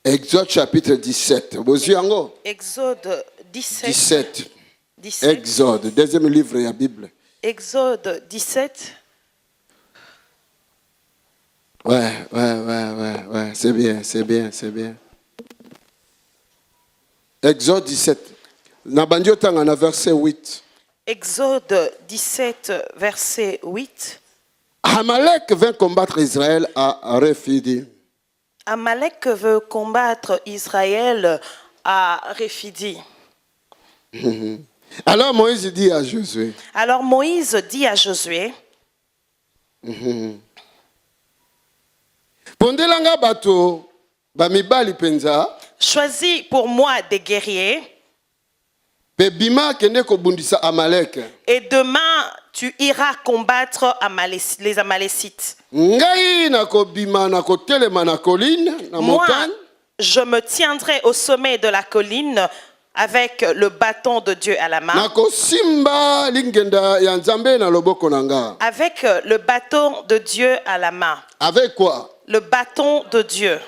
Exode chapitre 17. Exode 17. 17. 17. Exode, deuxième livre de la Bible. Exode 17. Ouais. C'est bien. Exode 17. Nabandio tangana verset 8. Exode 17, verset 8. Amalek vint combattre Israël à Rephidim. Amalek veut combattre Israël à Rephidim. Alors Moïse dit à Josué. Alors Moïse dit à Josué. Pondelanga bato bamibali penza. Choisis pour moi des guerriers. Pe bima kende kobundisa Amalek. Et demain tu iras combattre les Amalécites. Ngai nako bima nako telema na colline na montagne. Je me tiendrai au sommet de la colline avec le bâton de Dieu à la main. Nako simba lingenda ya nzambe na loboko nanga. Avec le bâton de Dieu à la main. Avec quoi? Le bâton de Dieu.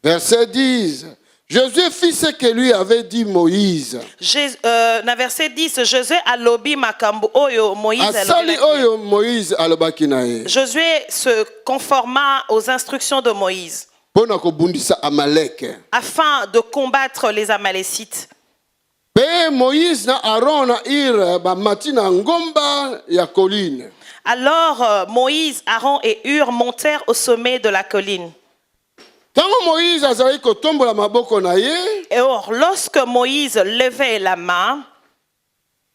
Verset 10. Josué fit ce que lui avait dit Moïse. Verset 10. Josué alobi makambo oyo Moïse asali oyo Moïse alobaki na ye. Josué se conforma aux instructions de Moïse. Pona kobundisa Amalek. Afin de combattre les Amalécites. Pe Moïse na Aaron na Ir ba matina ngomba ya colline. Alors Moïse, Aaron et Hur montèrent au sommet de la colline. Et or, lorsque Moïse levait la main,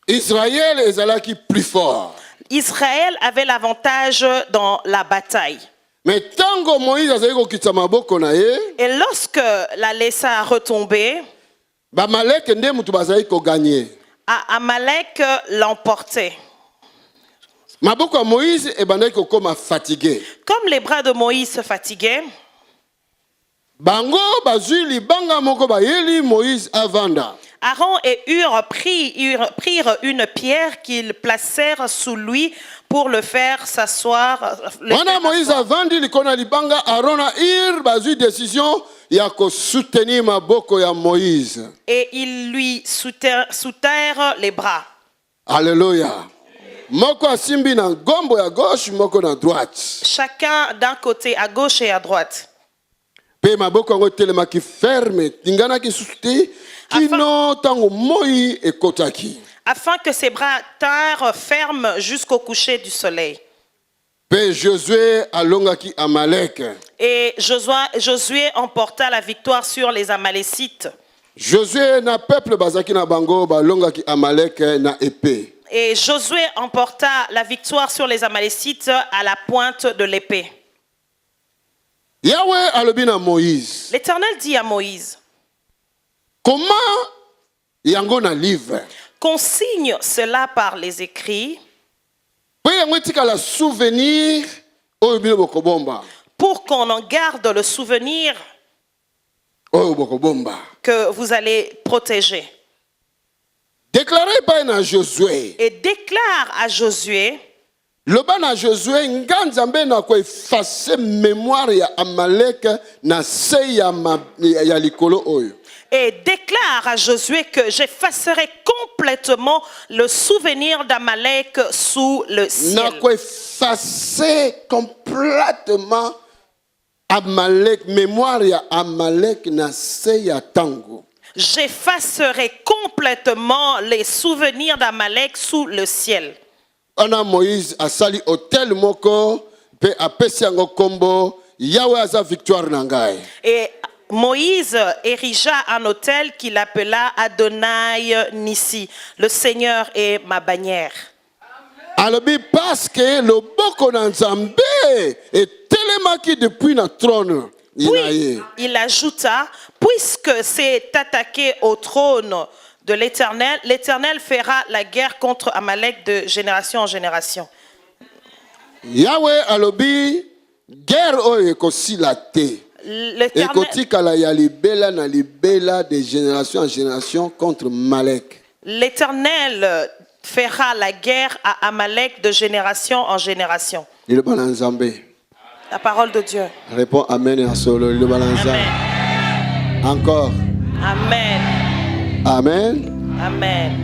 Israël est plus fort. Israël avait l'avantage dans la bataille. Mais tango Moïse et lorsque la laissa retomber, Amalek l'emportait. Comme les bras de Moïse se fatiguaient, Aaron et Hur prirent une pierre qu'ils placèrent sous lui pour le faire s'asseoir. Moïse avandi likona libanga Aaron et Hur bazui décision ya ko soutenir maboko ya Moïse. Et ils lui soutinrent les bras. Alléluia. Moko asimbi na ngombo ya gauche, moko na droite. Chacun d'un côté, à gauche et à droite. Pe maboko ngo telema ki ferme, tingana ki suti, kino tango moi ekotaki. Afin que ses bras tinrent fermes jusqu'au coucher du soleil. Pe Josué alongaki Amalek. Et Josué emporta la victoire sur les Amalécites. Josué na peuple bazaki na bango balongaki Amalek na épée. Et Josué emporta la victoire sur les Amalécites à la pointe de l'épée. Yahweh alobina Moïse. L'Éternel dit à Moïse. Comment yango na livre? Consigne cela par les écrits. Souvenir pour qu'on en garde le souvenir que vous allez protéger. Déclarez par à Josué. Et déclare à Josué. Le ban à Josué nganzambe na ko effacer mémoire ya Amalek na se ya likolo oyo. Et déclare à Josué que j'effacerai complètement le souvenir d'Amalek sous le ciel. Na ko effacer complètement Amalek, mémoire ya Amalek na se ya tango. J'effacerai complètement les souvenirs d'Amalek sous le ciel. Ana Moïse a sali hôtel moko pe apesi yango kombo Yahweh aza victoire na ngai. Et Moïse érigea un autel qu'il appela Adonai Nissi. Le Seigneur est ma bannière. Alobi parce que le boko na Nzambe est tellement qui depuis na trône. Puis il ajouta, puisque c'est attaqué au trône de l'Éternel, l'Éternel fera la guerre contre Amalek de génération en génération. Yahweh alobi guerre oyo ekosila te. L'Éternel Ekotikala ya libela na libela de génération en génération contre Malek. l'Éternel fera la guerre à Amalek de génération en génération. Liloba na Nzambe. La parole de Dieu. Réponds Amen et solo. Liloba na Nzambe. Amen. Encore. Amen. Amen. Amen.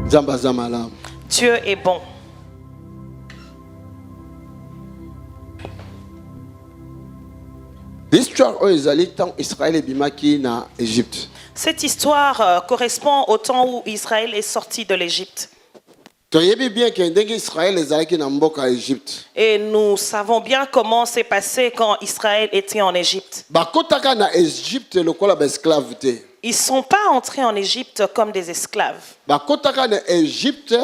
Nzambe aza malamu. Dieu est bon. L'histoire oyo ezali ntango Israël ebimaki na Égypte. Cette histoire correspond au temps où Israël est sorti de l'Égypte. Toyebi bien ke ndenge Israël ezalaki na mboka ya Égypte. Et nous savons bien comment c'est passé quand Israël était en Égypte. Bakotaka na Égypte lokola ba esclave te. Ils ne sont pas entrés en Égypte comme des esclaves. Bakotaka na Égypte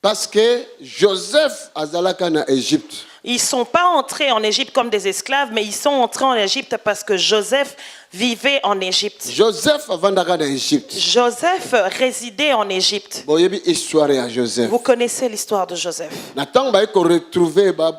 parce que Joseph azalaka na Égypte. Ils ne sont pas entrés en Égypte comme des esclaves, mais ils sont entrés en Égypte parce que Joseph vivait en Égypte. Joseph avandaka na Égypte. Joseph résidait en Égypte. Boyebi histoire ya Joseph. Vous connaissez l'histoire de Joseph. Na tango ba ko retrouver ba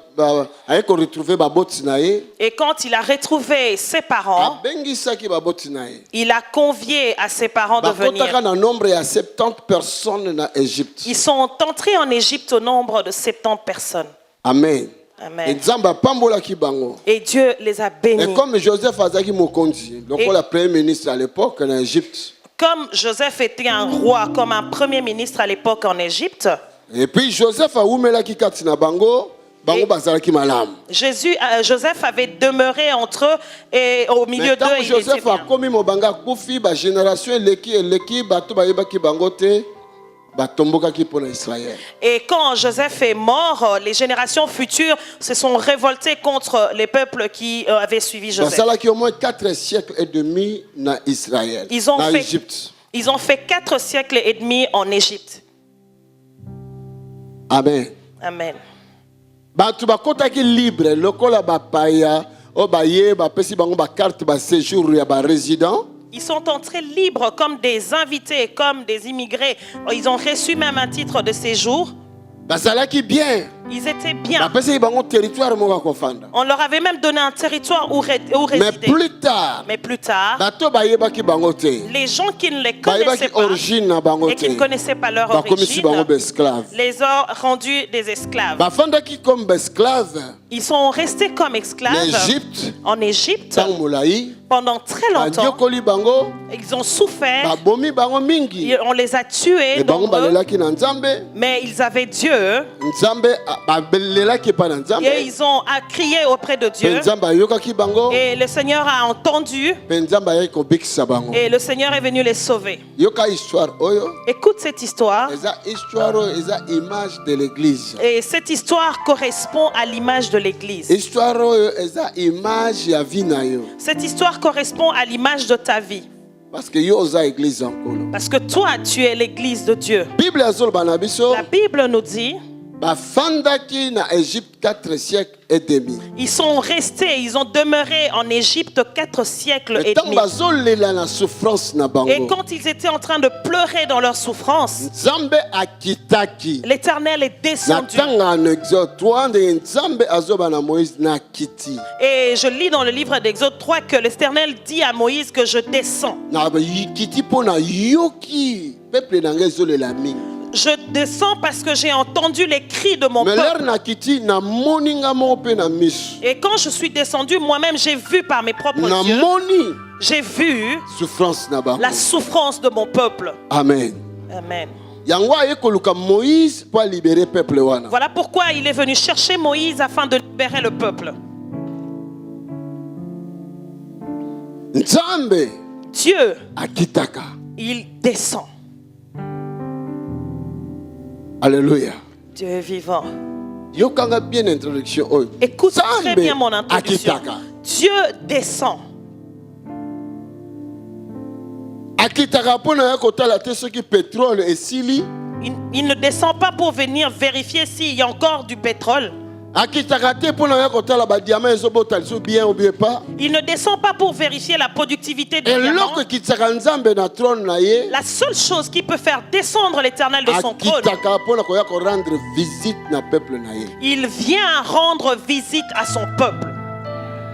boti na ye. Et quand il a retrouvé ses parents, Abengisaki ba boti na ye. il a convié à ses parents de Bakotaka venir. na nombre ya 70 personnes na Égypte. Ils sont entrés en Égypte au nombre de 70 personnes. Amen. Amen. Et Nzamba pambolaki bango. Et Dieu les a Et bénis. comme Joseph azaki mokonzi, lokola premier ministre à l'époque en Égypte. Comme Joseph était un roi, comme un premier ministre à l'époque en Égypte, Et puis Joseph a oumelaki kati na bango, bango Et- bazalaki malamu. Joseph avait demeuré entre eux et au milieu Mais d'eux, tant il était Joseph a bien. komi mobanga kufi ba génération eleki bato bayebaki bango te, batombokaki pona Israël. Et quand Joseph est mort, les générations futures se sont révoltées contre les peuples qui avaient suivi Joseph. Basalaki au moins 4 siècles et demi na Israël, Ils ont na fait- Égypte. Ils ont fait 4 siècles et demi en Égypte. Amen. Amen. Bato bakotaki libre lokola bapaya o baye bapesi bango ba carte ba séjour ya ba résident. Ils sont entrés libres comme des invités, comme des immigrés. Ils ont reçu même un titre de séjour. Bazalaki bien. Ils étaient bien. Bapesi bango territoire moko kofanda. On leur avait même donné un territoire où Mais résider. plus tard, Mais plus tard, bato bayebaki bango te. les gens qui ne les Bayebaki connaissaient pas origine na bango et qui ne te. connaissaient pas leur Bakomisi bango origine, ba esclave. les ont rendus des esclaves. Bafandaki comme ba esclave Ils sont restés comme esclaves l'Égypte en Égypte tant molai. pendant très longtemps. Bandiokoli bango, Ils ont souffert, babomi bango mingi. on les a tués, Et bango nombreux, balelaki na Nzambe. mais ils avaient Dieu Nzambe balelaki pa na Nzambe. et ils ont crié auprès de Pe Dieu. Nzambe ayokaki bango. Et le Seigneur a entendu Pe Nzambe ayaki kobikisa bango. et le Seigneur est venu les sauver. Yoka histoire oyo. Écoute cette histoire. Eza histoire oyo, eza image de l'église. Et cette histoire correspond à l'image de l'Église. Histoire oyo eza image ya vie na yo. Cette histoire correspond à l'image de ta vie. Parce que yo oza église ankolo. Parce que toi, tu es l'Église de Dieu. Bible azoloba na biso La Bible nous dit, bafandaki na Égypte 4 siècles et demi. ils sont restés, ils ont demeuré en Égypte 4 siècles et Etango demi. bazolela na souffrance na Et bango. quand ils étaient en train de pleurer dans leur souffrance, Nzambe akitaki. l'Éternel est Na descendu. tanga en Exode 3 ndenge Nzambe azoba na Moïse na kiti. Et je lis dans le livre d'Exode 3 que l'Éternel dit à Moïse que je descends. Na kiti po na yoki peuple na ngai ezolela mingi. Je descends parce que j'ai entendu les cris de mon Mais l'air peuple. na kiti na moninga mo pe na misu. Et quand je suis descendu, moi-même, j'ai vu par mes propres Na yeux, moni j'ai vu souffrance na bango. la souffrance de mon peuple. Amen. Amen. Yango aye koluka Moïse pour libérer peuple wana. Voilà pourquoi il est venu chercher Moïse afin de libérer le peuple. Nzambe Dieu, akitaka. il descend. Alléluia. Dieu est vivant. Yokanga bien introduction oyo. Écoute très bien mon Nzambe introduction. akitaka. Dieu descend. Akitaka pona ya kotala te soki pétrole esili. Il ne descend pas pour venir vérifier s'il y a encore du pétrole. akitaka te mpona ya kotala badiama ezobota liso bien ou bien pas. Il ne descend pas pour vérifier la productivité du diamant. eloko ekitaka nzambe na trône na ye La seule chose qui peut faire descendre l'Éternel de son trône, akitaka mpona koya korendre visite na peuple na ye. il vient rendre visite à son peuple.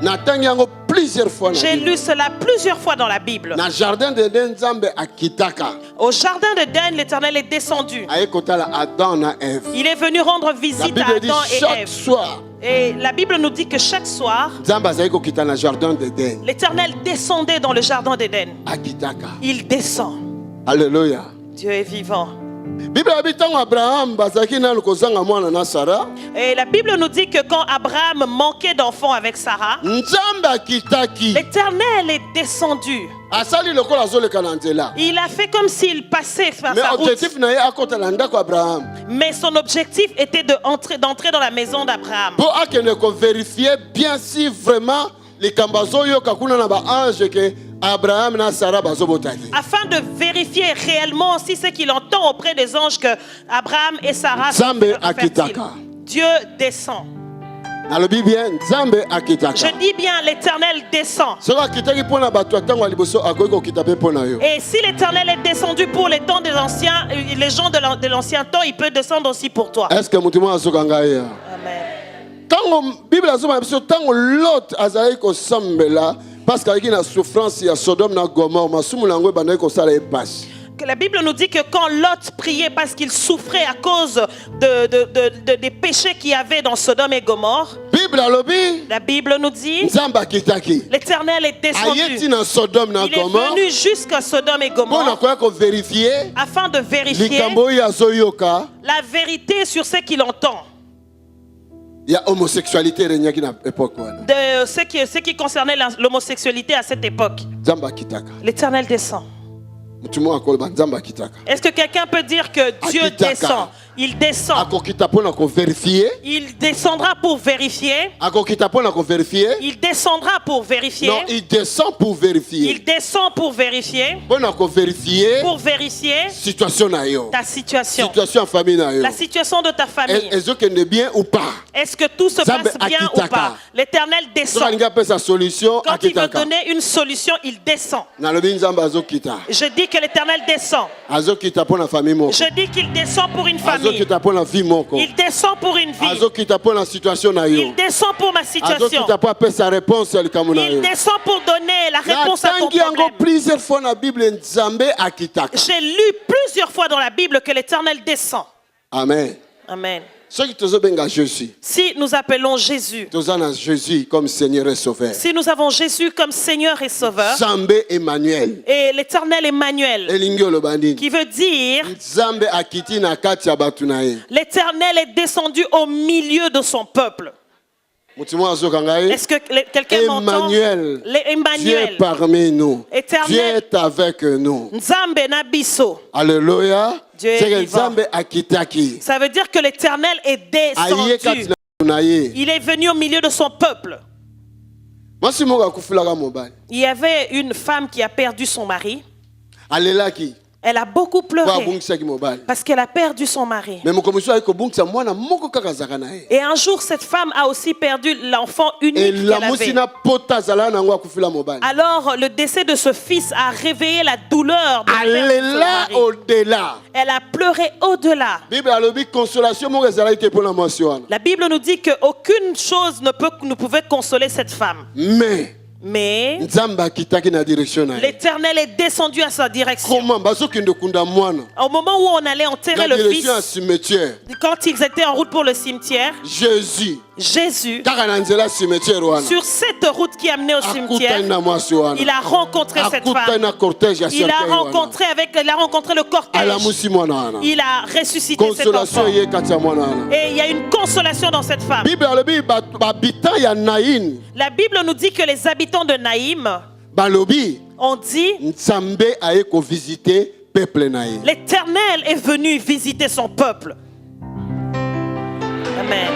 natangi yango plusieurs fois na J'ai Bible. lu cela plusieurs fois dans la Bible. na jardin d'Eden nzambe akitaka Au jardin d'Éden, l'Éternel est descendu. aye kotala Adam na Ève. Il est venu rendre La visite à Bible dit Adam et chaque Ève. soir Et la Bible nous dit que chaque soir, nzambe azali kokita na jardin d'Eden l'Éternel descendait dans le jardin d'Éden. akitaka. Il descend. Alléluia. Dieu est vivant. Bible abi ntango Abraham bazalaki nanu kozanga mwana na Sara Et la Bible nous dit que quand Abraham manquait d'enfants avec Sarah, nzambe akitaki l'Éternel est descendu. asali lokola azoleka na nzela. Il a fait comme s'il passait par mais sa route. objectif na ye akota na ndako Abraham Mais son objectif était d'entrer dans la maison d'Abraham. po akende kovérifie bien si vraiment likambo azoyoka kuna na baange ke Abraham na Sara bazobotaki. Afin de vérifier réellement si ce qu'il entend auprès des anges que Abraham et Sarah sont Nzambe fertiles. akitaka. Dieu descend. nalobi bien nzambe akitaka. Je dis bien, l'Éternel descend. soki akitaki mpo na bato ya ntango ya liboso akoki kokita mpe mpo na yo. Et si l'Éternel est descendu pour les temps des anciens, les gens de l'ancien temps, il peut descendre aussi pour toi. est ce que motu moko azoka ngai ya Amen. ntango bible azobana biso ntango lot azalaki kosambela parce que azalaki na souffrance ya Sodome na Gomorre masumu na yango ebandaki kosala ye pasi. Que la Bible nous dit que quand Lot priait parce qu'il souffrait à cause des péchés qu'il y avait dans Sodome et Gomorre, bible alobi la Bible nous dit nzambe akitaki l'Éternel est descendu. ayeti na Sodome na Il est Gomorre venu jusqu'à Sodome et mpo na Gomorre koya kovérifie afin de vérifier likambo oyo azoyoka la vérité sur ce qu'il entend. ya homosexualité erenyaki na époque wana. De ce qui concernait l'homosexualité à cette époque. nzambe akitaka L'Éternel descend. motu moko akoloba nzambe akitaka Est-ce que quelqu'un peut dire que Dieu Akitaka. descend? Il descend. akokita mpo na kovérifie Il descendra pour vérifier. akokita mpo na kovérifie Il descendra pour vérifier. non il descend pour vérifier Il descend pour vérifier. mpo na kovérifie Pour vérifier situation na yo ta situation. situation ya famille na yo La situation de ta famille. ezokende bien ou pas. Est-ce que tout se Nzambe passe bien ou akitaka. pas? L'Éternel soki descend. alingi apesa solution Quand il veut akitaka donner une solution, il descend. nalobi nzambe azokita Je dis que l'Éternel descend. azokita mpo na famille moko Je dis qu'il descend pour une famille. azokita mpo na vie moko Il descend pour une vie. azokita mpo na situation na yo Il descend pour ma situation. azokita mpo apesa réponse ya likambo na Il yo descend pour donner la réponse à ton natangi yango problème. plusieurs fois na bible nzambe akitaka. J'ai lu plusieurs fois dans la Bible que l'Éternel descend. amen Amen. soki tozobenga jésus Si nous appelons Jésus, toza na jésus comme seigneur et sauveur si nous avons Jésus comme Seigneur et Sauveur, nzambe emmanuel et l'Éternel Emmanuel, elingi oloba nini qui veut dire nzambe akiti na kati ya bato na ye l'Éternel est descendu au milieu de son peuple. motu moko azoka ngai Est-ce que quelqu'un m'entend? Emmanuel, Dieu est Emmanuel, parmi nous. Éternel. Dieu est avec nous. Nzambe Nabiso. Alléluia. Dieu est C'est que vivant. Nzambe akitaki. Ça veut dire que l'Éternel est Aye kati descendu. na ye. Il est venu au milieu de son peuple. Mwasi moko akufulaka mobali. Il y avait une femme qui a perdu son mari. Alelaki. Elle a beaucoup Po pleuré abungisaki mobali. parce qu'elle a perdu son mari. Mais mokomiso ayi kobungisa mwana moko kaka azalaka na ye. Et un jour, cette femme a aussi perdu l'enfant unique qu'elle Elamusi avait. na pota azalaka nango akufila mobali. Alors, le décès de ce fils a réveillé la douleur de la perte de son Alela mari. au-delà. Elle a pleuré au-delà. Bible alobi consolation moko ezalaki te mpona mwasi wana. La Bible nous dit qu'aucune chose ne pouvait consoler cette femme. Mais Nzambe akitaki na direction na ye. l'Éternel est descendu à sa direction. Comment bazokende kunda mwana Au moment où on allait enterrer na le direction ya fils, cimetière. quand ils étaient en route pour le cimetière, Jésus Jésus, kaka na nzela cimetière wana sur cette route qui amenait au akutani cimetière, na mwasi wana il a rencontré cette akutani femme. na cortège ya Il a cercueil wana rencontré le cortège. alamusi mwana wana Il a ressuscité cet consolation enfant. ye kati ya mwana wana. Et il y a une consolation dans cette femme. Bible alobi bahabitant ya Naïn La Bible nous dit que les habitants de Naïm balobi ont dit Nzambe aye ko visiter peuple na ye. l'Éternel est venu visiter son peuple. Amen.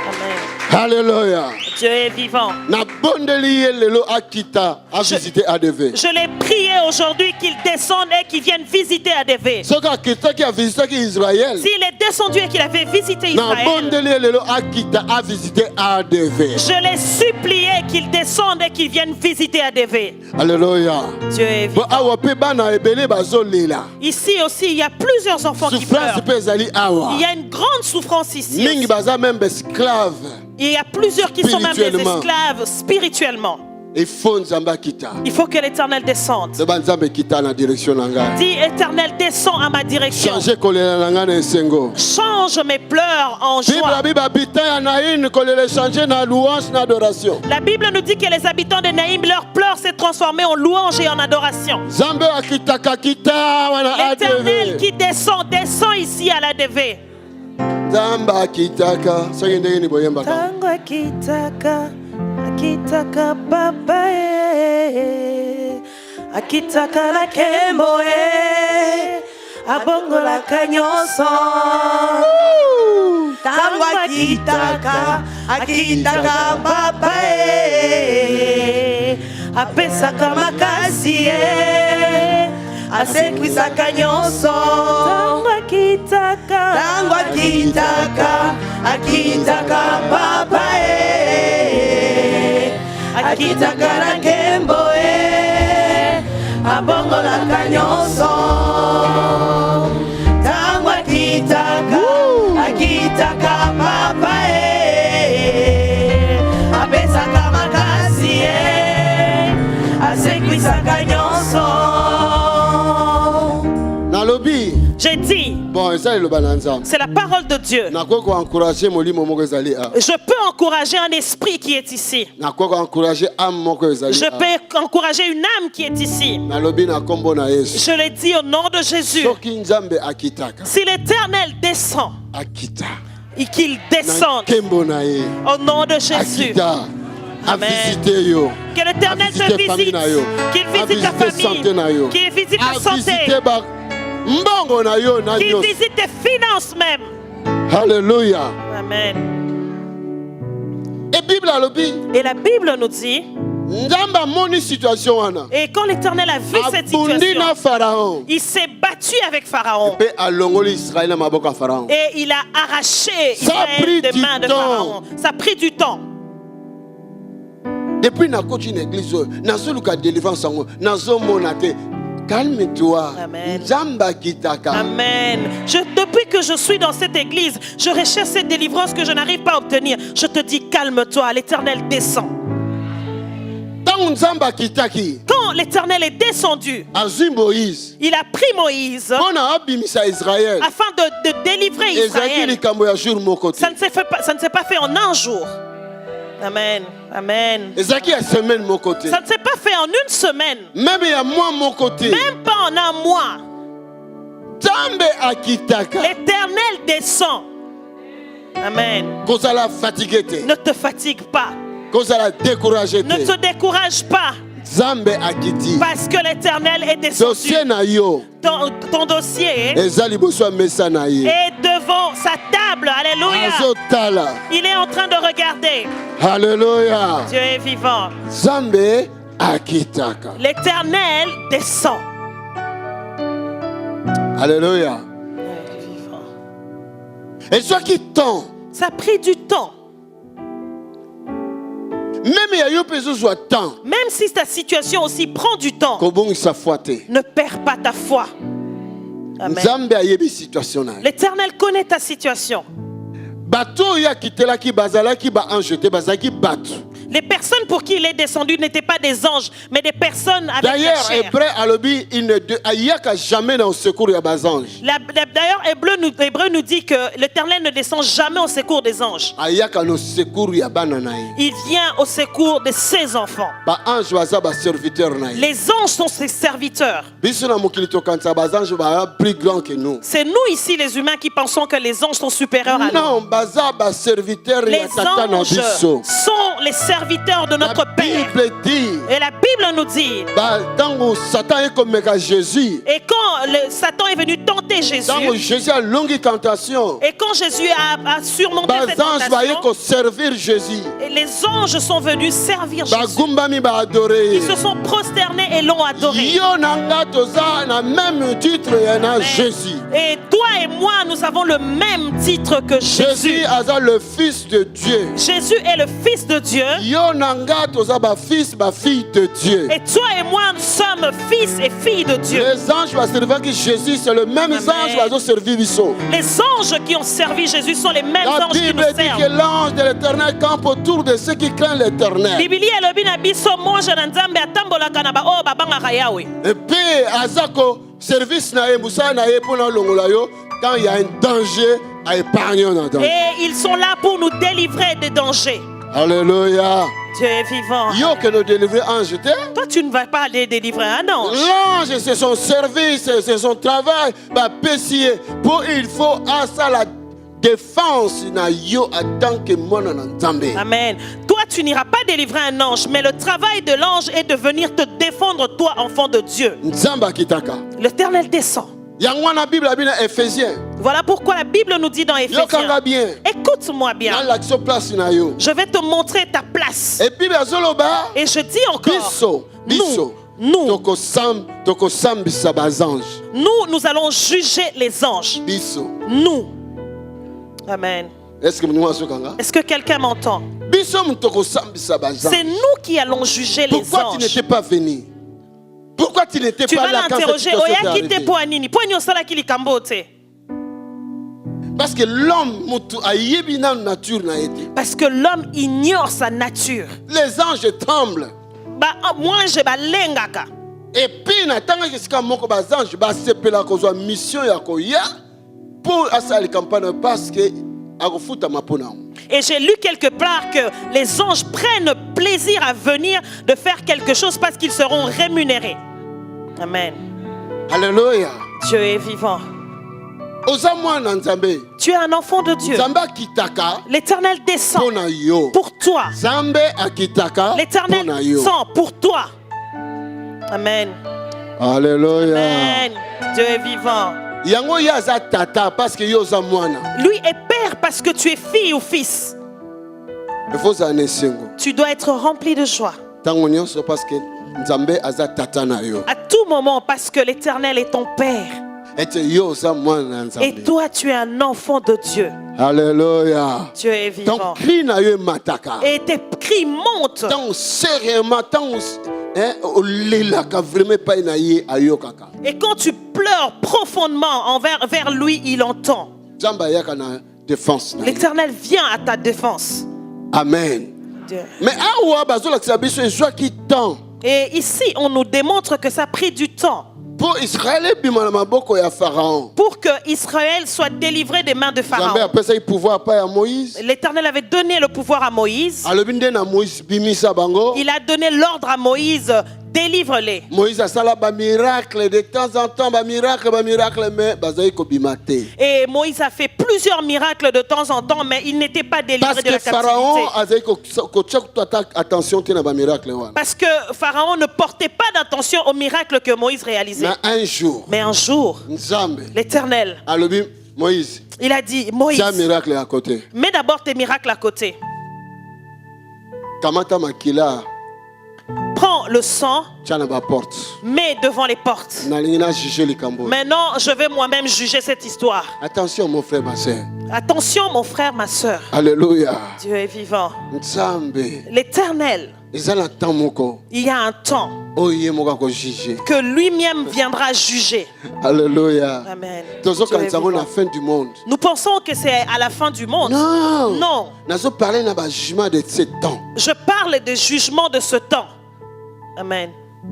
Amen. Alléluia. Dieu est vivant. nabondeli ye lelo akita avisite ADV. Je l'ai prié aujourd'hui qu'il descende et qu'il vienne visiter ADV. soki akitaki avisitaki Israël, S'il est descendu et qu'il avait visité Israël, nabondeli ye lelo akita avisite ADV. je l'ai supplié qu'il descende et qu'il vienne visiter ADV. Alléluia. Dieu est Bo vivant. awa pe bana ebele bazolela. Ici aussi, il y a plusieurs enfants qui Souffrance pleurent. pe ezali awa. Il y a une grande souffrance ici. Mingi aussi. baza même esclave. Il y a plusieurs qui sont même des Spirituellement. esclaves spirituellement. Il faut nzambe akita. Il faut que l'Éternel descende. Seba nzambe kita na direction na ngai. Dis, Éternel, descends à ma direction. Changer kolela na ngai na esengo. Change mes pleurs en joie. Bible bitin ya Naïn kolela changer na louange na adoration. La Bible nous dit que les habitants de Naïm, leurs pleurs s'est transformé en louange et en adoration. Nzambe akitaka kita wana L'Éternel ADV. qui descend, descend ici à l'ADV. Nzambe akitaka soki ndenge ni boyembaka. Tango akitaka, akitaka papa akitaka la kembo abongolaka nyonso. Tango akitaka, akitaka papa apesaka makasi asekwisaka nyonso. Tango akitaka, Tango akitaka, akitaka papa akitaka na kembo abongolaka nyonso. Tango akitaka, akitaka papa apesaka makasi asekwisaka nyonso. Nalobi. j'ai dit, Bon, eza eloba na nzambe. c'est la parole de Dieu. Nakoki encourager molimo moko ezali a. Je peux encourager un esprit qui est ici. Nakoki encourager âme moko ezali Je a. peux encourager une âme qui est ici. Nalobi na kombo na Yesu. Je le dis au nom de Jésus. Soki nzambe akitaka. Si l'Éternel descend Akita. et qu'il Na descende kembo na ye. au nom de Jésus, Akita. Amen. Avisite yo. que l'Éternel te Avisite famille visite, na yo. qu'il visite ta Avisite santé na yo. famille, qu'il visite ta santé, Avisite ba mbongo na yo na qu'il nyonso. visite tes finances même. Alléluia. Amen. Et Bible alobi. Et la Bible nous dit, Nzambe amoni situation wana. et quand l'Éternel a vu cette Abundi situation, na Pharaon. il s'est battu avec Pharaon. Pe alongoli Israël na maboko ya Pharaon. Et il a arraché Ça a pris Israël des du mains de temps. Pharaon. Ça a pris du temps. Depuis nakoti na église oyo nazoluka délivrance yango nazomona te. Calme-toi. Amen. Nzambe akitaka. Amen. Depuis que je suis dans cette église, je recherche cette délivrance que je n'arrive pas à obtenir. Je te dis, calme-toi, l'Éternel descend. Tango Nzambe akitaki. Quand l'Éternel est descendu, Azwi Moïse. il a pris Moïse Mpona abimisa Israël. afin de délivrer Ezaki Israël. likambo ya jour moko te. Ça ne s'est pas fait en un jour. Amen. Amen. Ezaki ya semaine moko te. Ça ne s'est pas fait en une semaine. Même ya mois moko te. Même pas en un mois. Nzambe akitaka. L'Éternel descend. Amen. Kozala fatigué te. Ne te fatigue pas. Kozala découragé Ne te. te décourage pas. Nzambe akiti. Parce que l'Éternel est descendu. Dossier na yo. Ton dossier Eza liboso ya mesa na ye. est devant sa table. Alléluia. Azotala. Il est en train de regarder. Alléluia. Dieu est vivant. Nzambe akitaka. L'Éternel descend. Alléluia. Et ce qui tend, Ça a pris du temps. même ya yo peso soit temps, Même si ta situation aussi prend du temps, kobongisa foi te. ne perds pas ta foi. Amen. Nzambe ayebi situation na ye. L'Éternel connaît ta situation. Bato oyo akitelaki bazalaki ba ange te bazalaki bato. Les personnes pour qui il est descendu n'étaient pas des anges, mais des personnes avec la D'ailleurs, chair. Hébreu alobi il ne ayaka jamais dans le secours ya bazange. D'ailleurs, Hébreu nous dit que l'Éternel ne descend jamais au secours des anges. Ayaka no secours ya bana na ye. Il vient au secours de ses enfants. Ba ange baza ba serviteur na ye. Les anges sont ses serviteurs. Biso na mokili tokanisa bazange ba plus grand que nous. C'est nous ici, les humains, qui pensons que les anges sont supérieurs à nous. Non, baza ba serviteur ya Les tata na anges biso. sont les serviteurs serviteurs de notre La Père. Bible dit, Et la Bible nous dit, tant Satan est comme Jésus, et quand Satan est venu tenter Jésus, tant Jésus a longue tentation, et quand Jésus a surmonté cette les anges tentation, vont servir Jésus. et les anges sont venus servir Jésus. Bagumbami ba adorer. Ils se sont prosternés et l'ont adoré. Yo nanga toza na même titre ya na Jésus. Et toi et moi, nous avons le même titre que Jésus. Jésus est le fils de Dieu. Jésus est le Fils de Dieu. Yo nanga toza ba fils ba fille de Dieu. Et toi et moi, nous sommes fils et filles de Dieu. Les anges vont servir Jésus, c'est le même Amen. ange qui va servir Bisso. Les anges qui ont servi Jésus sont les mêmes La anges qui Bible nous dit que servent. l'ange de l'éternel campe autour de ceux qui craignent l'éternel. Biblia elobi na biso monje na Nzambe atambolaka na ba oyo babangaka Yawe. Et puis, Azako, service na ye, Moussa na ye pour l'ongola yo, quand il y a un danger, à épargner un danger. Et ils sont là pour nous délivrer des dangers. Alléluia. Dieu est vivant. Yo que nous délivrer ange. Toi, tu ne vas pas aller délivrer un ange. L'ange, c'est son service, c'est son travail. Bah, pessier. Pour il faut à ça la défense na yo en tant que mon Nzambe. Amen. Toi, tu n'iras pas délivrer un ange, mais le travail de l'ange est de venir te défendre, toi, enfant de Dieu. Nzamba kitaka. L'Éternel descend. Yangwana Bible abina Éphésiens. Voilà pourquoi la Bible nous dit dans Yo kanga Éphésiens. bien. Écoute-moi bien. Dans l'action place na yo. Je vais te montrer ta place. Et puis bazoloba. Et je dis encore, Bisso. nous, Toko sambisa bazange. nous allons juger les anges. Bisso. Nous. Amen. Est-ce que nous avons kanga? Est-ce que quelqu'un m'entend? Bisso mtoko sambisa bazange. C'est nous qui allons juger les Pourquoi tu anges. n'étais pas venu? Pourquoi tu n'étais Tu pas vas là quand cette l'interroger. situation Oya est kite arrivée? po anini. Po nyo sala ki likambo te. Parce que l'homme mutu ayebi na nature na été. Parce que l'homme ignore sa nature. Les anges tremblent. Ba moi je balengaka. Et puis natanga jusqu'à moko bazange ba sepela kozwa mission ya koya pour asali campagne parce que akofuta mapona. Et j'ai lu quelque part que les anges prennent plaisir à venir de faire quelque chose parce qu'ils seront rémunérés. Amen. Alléluia. Dieu est vivant. Oza mwana Nzambe. Tu es un enfant de Dieu. Nzambe akitaka L'Éternel descend pona yo. pour toi. Nzambe akitaka L'Éternel pona yo. descend pour toi. Amen. Alléluia. Amen. Dieu est vivant. Yango yaza tata parce que yo za mwana. Lui est père parce que tu es fille ou fils. Il faut ça nesengo. Tu dois être rempli de joie. Tango nyonso parce que Nzambe aza tata na yo. À tout moment parce que l'Éternel est ton père. Et yo za mwana Nzambe. Et toi, tu es un enfant de Dieu. Alléluia. Dieu est Ton vivant. cri na yo mataka. Et tes cris montent. Tant sérieusement, tant olelaka vraiment pas na ye ayokaka. Et quand tu pleures profondément vers lui, il entend. Nzamba yaka na défense na ye. L'Éternel vient à ta défense. Amen. Dieu. Mais awa bazolakisa biso ezwa ki temps Et ici, on nous démontre que ça a pris du temps pour Israël ebima na maboko ya Pharaon. pour que Israël soit délivré des mains de Nzambe Pharaon. apesa pouvoir pa ya Moïse. L'Éternel avait donné le pouvoir à Moïse. Alobi nde na Moïse bimisa bango. Il a donné l'ordre à Moïse, délivre-les. Moïse asala ba miracle de temps en temps ba miracle mais bazai ko bimate. Et Moïse a fait plusieurs miracles de temps en temps, mais il n'était pas délivré Parce de la que Pharaon captivité. azai ko check attention te na ba miracle wana. Parce que Pharaon ne portait pas d'attention aux miracles que Moïse réalisait. Na un jour Mais un jour, Nzambe l'Éternel, alobi Moïse il a dit, Moïse, tiens miracle à côté. mets d'abord tes miracles à côté. Kamata makila Prends le sang, tiens na ba porte. mets devant les portes. Na lingina juger likambo. Maintenant, je vais moi-même juger cette histoire. Attention mon frère ma sœur. Attention, mon frère, ma soeur. Alléluia. Dieu est vivant. Nzambe L'Éternel, ezala temps moko il y a un temps oye moka ko juger. que lui-même viendra juger. Alléluia. Amen. Tozo Dieu est kanzango na vivant. fin du monde. Nous pensons que c'est à la fin du monde. Non. Non. Nazo parler na ba jugement de ce temps. Je parle des jugements de ce temps. Amen.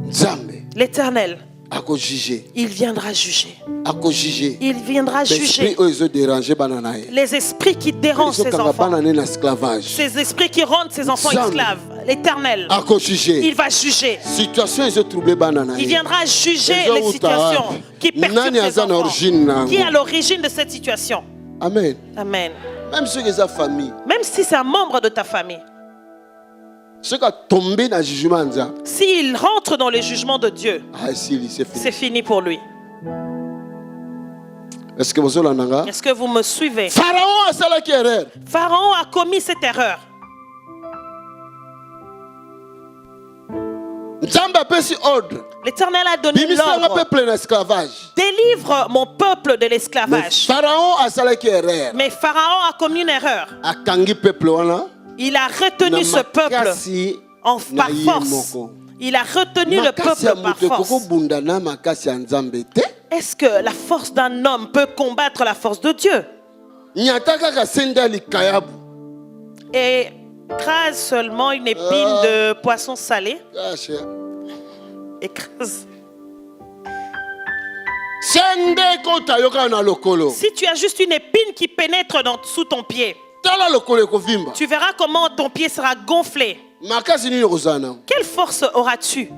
Nzambe L'Éternel, ako juger. il viendra juger. Ako juger. Il viendra L'esprit juger oyo déranger banana ye. les esprits qui dérangent ses enfants. banane na esclavage. Ces esprits qui rendent ses enfants Jamais. esclaves. L'Éternel, Ako juger. il va juger. Situation ezo troublé banana Il ye. viendra juger Ezo les uta situations wapi? qui perturbent Nani ses aza na enfants. origine nango? Qui est à l'origine de cette situation. Amen. Amen. Même ceux qui ont famille. Même si c'est un membre de ta famille. Ce qui a tombé dans le jugement, s'il rentre dans le jugement de Dieu, c'est fini. c'est fini pour lui. Est-ce que vous avez Est-ce que vous me suivez? Pharaon a salaki erreur. Pharaon a commis cette erreur. Nzambe apesi ordre. L'Éternel a donné Bimisa nga l'ordre. peuple na esclavage. Délivre mon peuple de Mais l'esclavage. Pharaon a salaki erreur. Mais Pharaon a commis une erreur. Akangi peuple wana. Il a retenu ce peuple Makasi par na ye force. moko. Il a retenu le Makasi ya peuple par moto force. ekokobunda na makasi ya Nzambe te. Est-ce que la force d'un homme peut combattre la force de Dieu? Nyata kaka senda likayabu. Et écrase seulement une épine de poisson salé. Ah, cher. Écrase. Sende kota yoka na lokolo. Si tu as juste une épine qui pénètre sous ton pied, Tala lokolo ekovimba. tu verras comment ton pied sera gonflé. Makasi nini okozana. Quelle force auras-tu?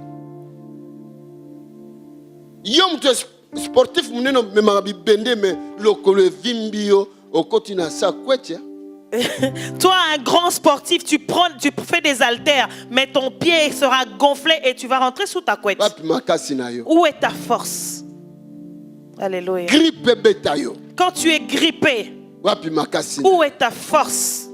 Yo moto sportif munene memaka bibende me lokolo evimbi yo okoti na sa kwetia. Toi, un grand sportif, tu fais des haltères, mais ton pied sera gonflé et tu vas rentrer sous ta couette. Wapi makasi na yo. Où est ta force? Alléluia. Grippe beta yo. Quand tu es grippé, Wapi makasi na. où est ta force?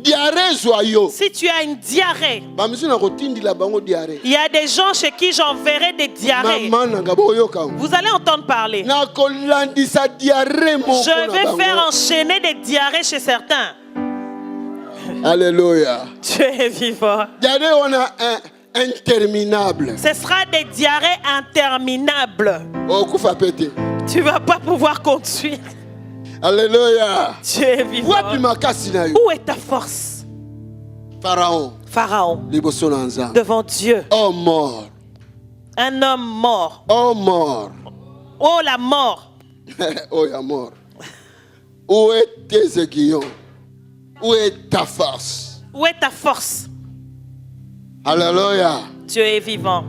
Diarrhée zwa yo. Si tu as une diarrhée, Bamisu na kotindi la bango diarrhée. il y a des gens chez qui j'enverrai des diarrhées. Maman na ngabo yoka. Vous allez entendre parler. Na kolandisa diarrhée moko Je na vais bango. faire enchaîner des diarrhées chez certains. Alléluia. Tu es vivant. Diarrhée on a interminable. Ce sera des diarrhées interminables. Okufa pete. Tu ne vas pas pouvoir conduire. Alléluia. Tu es vivant. Wapi makasi na yo. Où est ta force? Pharaon. Pharaon, Liboso na Nzambe. devant Dieu, Oh mort. un homme mort. Oh mort. Oh la mort. Oh ya mort. Où est tes aiguillons? Où est ta force? Où est ta force? Alléluia. Dieu est vivant.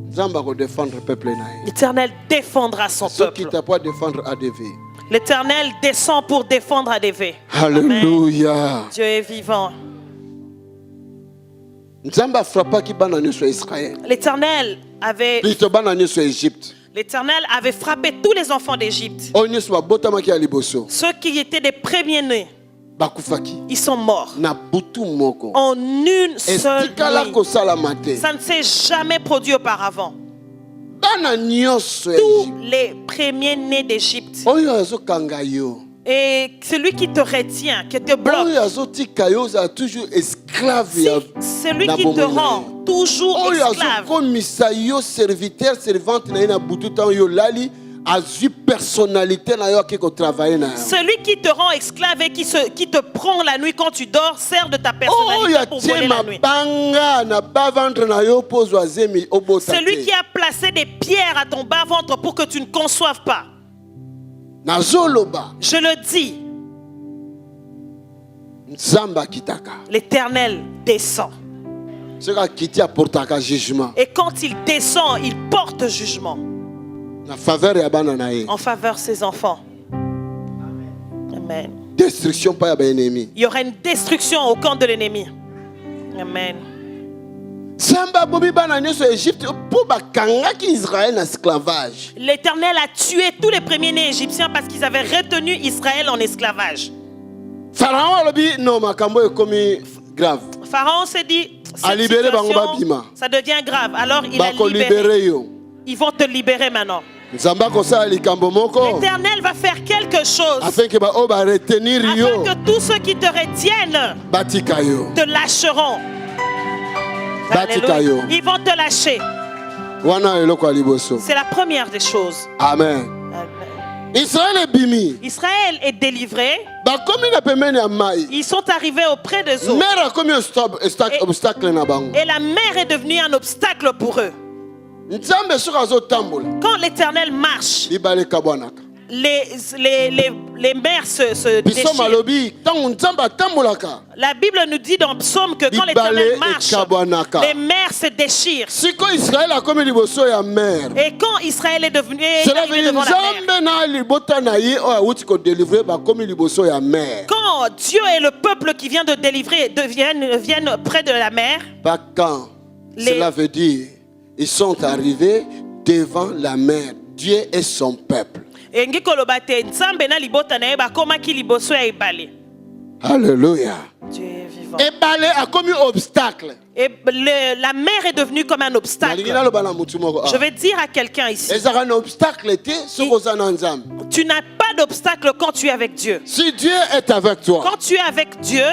Nzambe ko défendre le peuple na ye. L'Éternel défendra son Ce qui peuple. t'a pas défendre ADV. L'Éternel descend pour défendre ADV. Alléluia. Dieu est vivant. Nzambe a frappé qui bana nyonso ya Israël. L'Éternel avait frappé tous les enfants d'Égypte. Oyo nyonso babotamaki ya liboso. Ceux qui étaient des premiers-nés, Bakufaki. ils sont morts. Na butu moko. En une seule Estikala nuit. kosalama te. Ça ne s'est jamais produit auparavant. Bana nyonso ya Tous Égypte. les premiers-nés d'Égypte. Oyo azokanga yo. Et celui qui te retient, qui te bloque, Oyo azotika yo ozala toujours esclave ya. celui na qui te bomoi na rend ye. toujours Oyo esclave, azokomisa yo serviteur servante na ye na butu ntango yo lali azwi personnalité na yo ake kotravaille na yo. celui qui te rend esclave et qui te prend la nuit quand tu dors, sert de ta Oyo personnalité pour atie voler la nuit. mabanga na bas-ventre na yo mpo ozwa zemi obota Celui te. qui a placé des pierres à ton bas-ventre pour que tu ne conçoives pas. Nazoloba Je le dis, Nzambe akitaka. l'Éternel descend. Soki akiti aportaka jugement Et quand il descend, il porte jugement na faveur ya bana na ye. en faveur de ses enfants. Amen. Destruction pa ya baennemi. Il y aura une destruction au camp de l'ennemi. Amen. Nzambe abomi bana nyonso ya Égypte mpo bakangaki Israël na esclavage. L'Éternel a tué tous les premiers-nés égyptiens parce qu'ils avaient retenu Israël en esclavage. Pharaon alobi non makambo ekomi grave. Pharaon s'est dit, A cette libéré bango situation, babima. ça devient grave. Alors il a Bako libéré. libéré yo. Ils vont te libérer maintenant. Nzambe akosala likambo moko L'Éternel va faire quelque chose afin que ba o ba retenir afin yo que tous ceux qui te retiennent batika yo. te lâcheront. Batika Alléluia. yo. Ils vont te lâcher. Wana eloko ya liboso. C'est la première des choses. Amen. Amen. Israël ebimi. Israël est délivré. Bakomi na pembeni ya mai. Ils sont arrivés auprès des eaux. Mer akomi obstacle na bango. Et la mer est devenue un obstacle pour eux. Nzambe soki azotambola Quand l'Éternel marche, libala ekabwanaka. les mers se biso déchirent. malobi ntango nzambe atambolaka La Bible nous dit dans Psaume que quand Bibale l'Éternel marche, ekabwanaka. les mers se déchirent. sikoyo israele akomi liboso ya mer Et quand Israël est devenu cela arrivé veut dire devant la mer, nzambe na libota na ye oyo awuti kodelivre bakomi liboso ya mer quand Dieu et le peuple qui vient de délivrer viennent près de la mer, pas quand Les- cela veut dire ils sont arrivés devant la mer Dieu et son peuple. engi koloba te nzambe na libota na ye bakomaki liboso ya ebale. Alléluia. Dieu est vivant. Ebale akomi obstacle. Et la mer est devenue comme un obstacle. Nalingi naloba na mutu moko. Je vais dire à quelqu'un ici, ezaka na obstacle te soki oza na nzambe. tu n'as pas d'obstacle quand tu es avec Dieu. Si Dieu est avec toi, Quand tu es avec Dieu,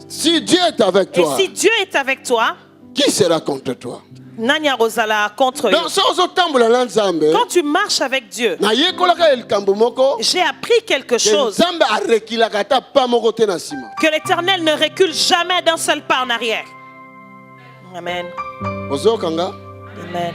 si Dieu est avec et toi, si Dieu est avec toi, qui sera contre toi? nani akozala contre yo. Donc soki ozotambola na nzambe, Quand tu marches avec Dieu, nayekolaka likambo moko, j'ai appris quelque ke chose, nzambe arekilaka ata pa moko te na nsima. que l'Éternel ne recule jamais d'un seul pas en arrière. Amen. Ozokanga? Amen.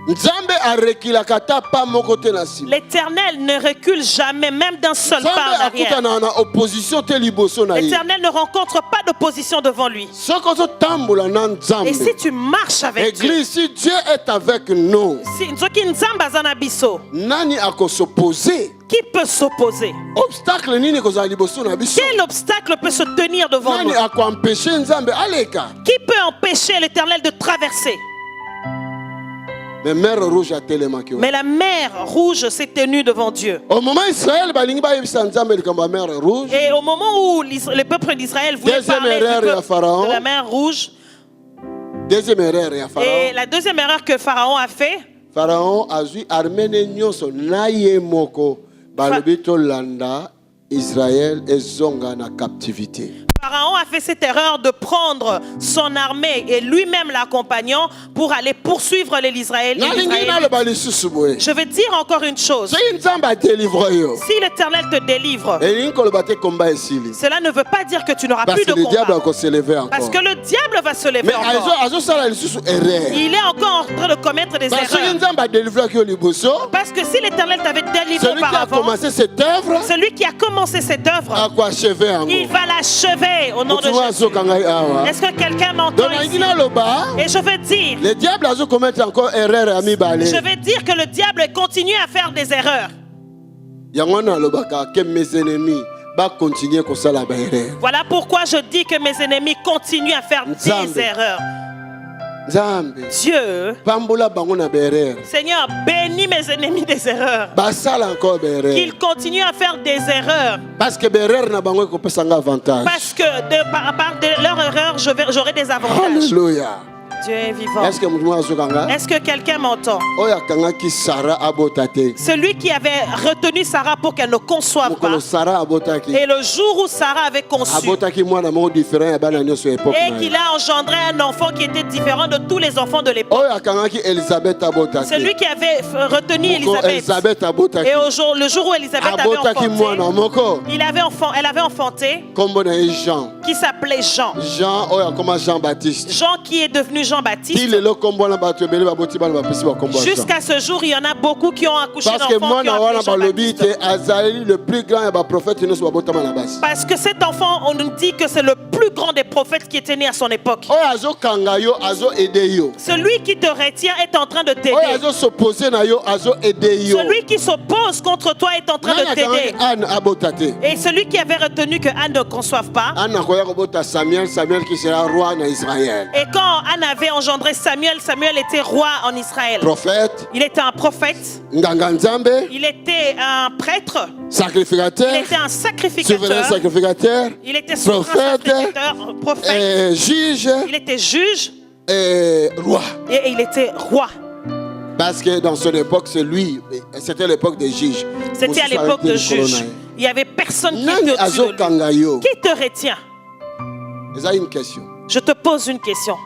Nzambe arekilaka ata pa moko te na nsima. L'Éternel ne recule jamais, même d'un seul pas en Nzambe arrière. akutana na opposition te liboso na ye. L'Éternel ne rencontre pas d'opposition devant lui. Soki ozotambola na nzambe, Et si tu marches avec Dieu, Église, si Dieu est avec nous, si nzoki nzambe aza na biso, nani akosopose? qui peut s'opposer? Obstacle nini kozala liboso na biso? Quel obstacle peut se tenir devant Nani nous? akoempêche nzambe aleka? Qui peut empêcher l'Éternel de traverser? Mais mer rouge atelemaki. Mais la mer rouge s'est tenue devant Dieu. Au moment Israël balingi bayebisa nzambe likambo ya mer rouge, Et au moment où le peuple d'Israël voulait Deuxième parler erreur du ya peuple Pharaon. de la mer rouge, deuxième erreur ya et Pharaon. la deuxième erreur que Pharaon a fait, Pharaon azwi armene nyonso na ye moko balobi tolanda Israël ezonga na captivité. Pharaon a fait cette erreur de prendre son armée et lui-même l'accompagnant pour aller poursuivre les Israélites. Nalingi naloba lisusu boye. Je vais dire encore une chose. Soki nzambe adelivre yo, Si l'Éternel te délivre, elingi koloba te komba esili. cela ne veut pas dire que tu n'auras Parce plus que de le diable combat. akoselever encore. Parce que le diable va se lever Mais encore. azosala lisusu erreur. Il est encore en train de commettre des Parce que erreurs. nzambe adelivre yo liboso, Parce que si l'Éternel t'avait délivré celui qui a auparavant, commencé cette œuvre celui qui a commencé cette œuvre, akoacheve yango. il va l'achever au nom de Mutu Jésus. azoka ngai awa. Est-ce que quelqu'un m'entend Donc nalingi ici? naloba, Et je vais dire, le diable azokommettre encore erreur ya mibale. je vais dire que le diable continue à faire des erreurs. Yango nalobaka ke mes ennemis ba continuer kosala ba erreur. Voilà pourquoi je dis que mes ennemis continuent à faire Nzambe. des erreurs. Nzambe Dieu, pambola bango na ba erreur. Seigneur, bénis mes ennemis des erreurs. Basala encore ba erreur. Qu'ils continuent à faire des erreurs. Parce que ba erreur na bango ekopesa nga avantage. Parce que par de leur erreur, j'aurai des avantages. Alléluia. Dieu est vivant. Est-ce que mutu azoka nga? Est-ce que quelqu'un m'entend? Oyo akangaki Sarah abotate. Celui qui avait retenu Sarah pour qu'elle ne conçoive pas. Mokolo Sarah abotaki. Et le jour où Sarah avait conçu Abotaki mwana moko différent ya bana nyonso époque. et qu'il a engendré un enfant qui était différent de tous les enfants de l'époque. Oyo akangaki Elisabeth abotaki. Celui qui avait retenu Moko Élisabeth. Elisabeth abotaki. Et le jour où Élisabeth avait Abotaki mwana enfanté, moko. elle avait enfanté Kombo na ye Jean. qui s'appelait Jean. Jean oyo akoma Jean Baptiste. Jean qui est devenu Jean-Baptiste. Ti lelo kombo na bato ebele baboti bana bapesi ba kombo ya Jean. Jusqu'à ce jour, il y en a beaucoup qui ont accouché Parce que d'enfants qui ont mwana wana appelé balobi Jean-Baptiste. te azali le plus grand ya ba prophète nyonso babotama na basi. Parce que cet enfant, on nous dit que c'est le plus grand des prophètes qui était né à son époque. Oyo azokanga yo azo aider yo. Celui qui te retient est en train de Oyo t'aider. azo s'opposer na yo azo aider yo. Celui qui s'oppose contre toi est en train Nani de akangaki t'aider. Anne abotate. Et celui qui avait retenu que Anne ne conçoive pas, Anne akoya kobota Samuel, Samuel qui sera roi na Israël. et quand Anne avait engendré Samuel, Samuel était roi en Israël. Prophète, Il était un prophète, nganga nzambe, il était un prêtre, il sacrificateur, était un souverain sacrificateur, sacrificateur, il était souverain prophète, sacrificateur, prophète, et juge il était juge et roi. et il était roi. Parce que dans son époque, c'est lui, c'était l'époque des juges. C'était à l'époque de juge. Il n'y avait personne qui Nani était au-dessus de lui. azokanga yo? Qui te retient? Eza une question. Je te pose une question.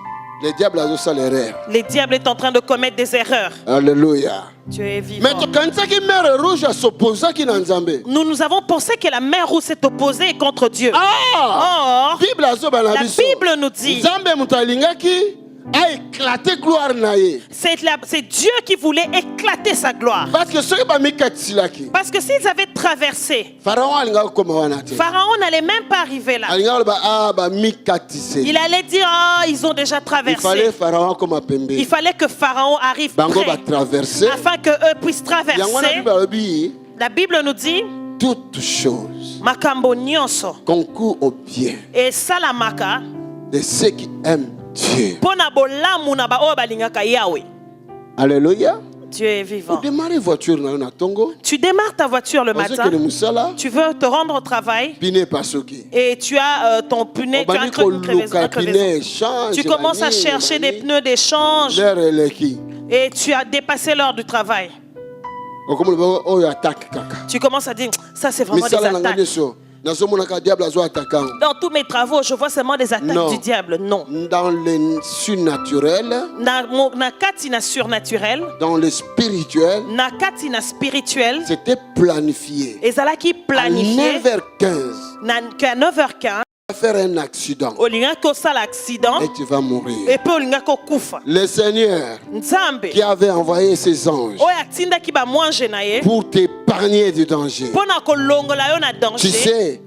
Le diable azosala erreur. Le diable est en train de commettre des erreurs. Alléluia. Tu es vivant. Mais tokanisaki mer rouge s'opposaki na nzambe. Nous avons pensé que la mer rouge s'est opposée contre Dieu. Ah! Or, Bible azoba na la biso. Bible nous dit, Nzambe mutu alingaki a éclaté gloire na ye. C'est Dieu qui voulait éclater sa gloire. Parce que soki bamikatisaki, Parce que s'ils avaient traversé, Pharaon alinga kokoma wana te. Pharaon n'allait même pas arriver là. Alinga koloba bamikatise. Il allait dire, ah, ils ont déjà Il fallait traversé. Pharaon koma pembe. Il fallait que Pharaon arrive Bango près, ba traverser. afin qu'eux puissent Yango wana traverser. Bible alobi, La Bible nous dit, toute chose makambo nyonso concourt au bien et salamaka de ceux qui aiment Dieu. pona bolamu na ba oyo balingaka Yahweh. Alléluia. Dieu est Vous vivant. démarrez voiture na tongo. Tu démarres ta voiture le Parce matin, que le musala tu veux te rendre au travail pine pasoki. et tu as ton pneu, tu as une crevaison. Tu commences à chercher des pneus d'échange L'air eleki. et tu as dépassé l'heure du travail. Okomo lo oyo attaque kaka. Tu commences à dire, ça c'est vraiment des Misala nanga attaques. nyeso. Nazomonaka diable azo attaquant. Dans tous mes travaux, je vois seulement des attaques Non. du diable. Non. Dans le surnaturel, Na kati na surnaturel, dans le spirituel, na kati na spirituel, c'était planifié. ezalaki À planifié 9h15, qu'à 9h15, tu vas faire un accident olinga kosala accident et tu vas mourir. et puis olinga kokufa. Le Seigneur Nzambe qui avait envoyé ses anges oyo atindaki bamwange na ye pour t'épargner du danger. mpona kolongola yo na Tu danger. sais,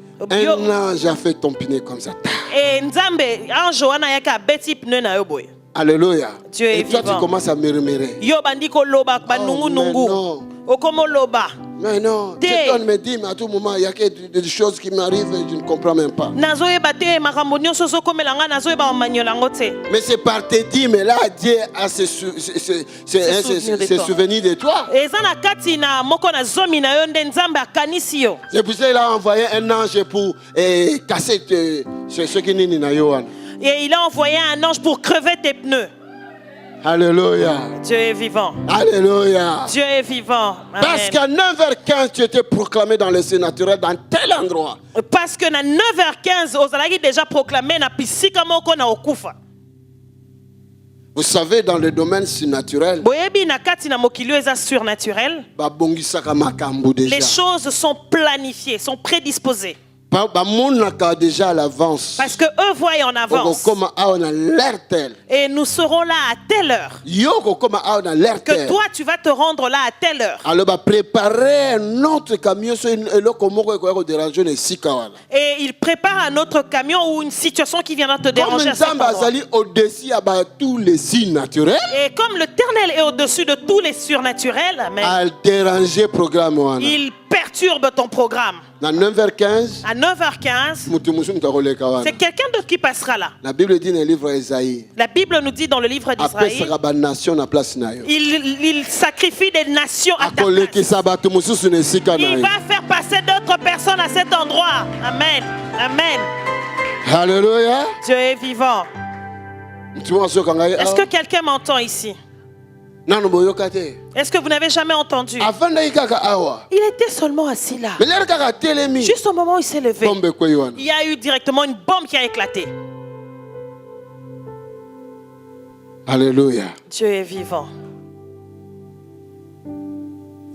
Yo- un ange a fait ton pneu comme ça. Et Nzambe ange wana ayaki abeti pneu na yo boye. Alléluia. Dieu est Et toi, vivant. tu commences à murmurer. Yo bandi koloba banungunungu non. okomoloba. Mais non, Té. Dieu me dit, mais à tout moment, il y a des choses qui m'arrivent et je ne comprends même pas. nazoyeba te makambo nyonso ozokomela nga nazoyeba bamanyola yango te. Mais c'est par tes dits, mais là, Dieu a ses souvenirs de toi. eza na kati na moko na zomi na yo nde Nzambe akanisi yo. C'est pour ça qu'il a envoyé un ange pour casser ce qui n'est pas yo. Et il a envoyé un ange pour crever tes pneus. Alléluia. Dieu est vivant. Alléluia. Dieu est vivant. Parce Amen. qu'à 9h15, tu étais proclamé dans le surnaturel dans tel endroit. Parce que na 9h15 ozalaki déjà proclamé na pisika moko na okufa. Vous savez, dans le domaine surnaturel, Boyebi na kati na mokili eza surnaturel. babongisaka makambo déjà. Les choses sont planifiées, sont prédisposées. Bamonaka déjà à l'avance. Parce que eux voient en avance. Comme on a l'air tel. Et nous serons là à telle heure. Yoko comme on a l'air Que tel. toi, tu vas te rendre là à telle heure. Alors bah préparer un autre camion sur une déranger les sikawala. Et il prépare un autre camion ou une situation qui viendra te Comme déranger à cet Nzambe endroit. azali au-dessus à tous les signes naturels, Et comme l'Éternel est au-dessus de tous les surnaturels, amen, à déranger programme wana. il perturbe ton programme. Na 9h15, À 9h15, mutu musu mutakoleka wana. c'est quelqu'un d'autre qui passera là. La Bible dit dans le livre d'Ésaïe, La Bible nous dit dans le livre d'Israël, apesaka ba nation na place na yo. il sacrifie des nations à ta place. Akolekisa bato mususu na esika na Il yo. va faire passer d'autres personnes à cet endroit. Amen. Amen. Alléluia. Dieu est vivant. Mutu musu kangai. Est-ce que quelqu'un m'entend ici? Nanu boyoka te. Est-ce que vous n'avez jamais entendu? Avant d'aikaka awa. Il était seulement assis là. Mais l'air kaka telemi. Juste au moment où il s'est levé, Bombe kwe wana. il y a eu directement une bombe qui a éclaté. Alléluia. Dieu est vivant.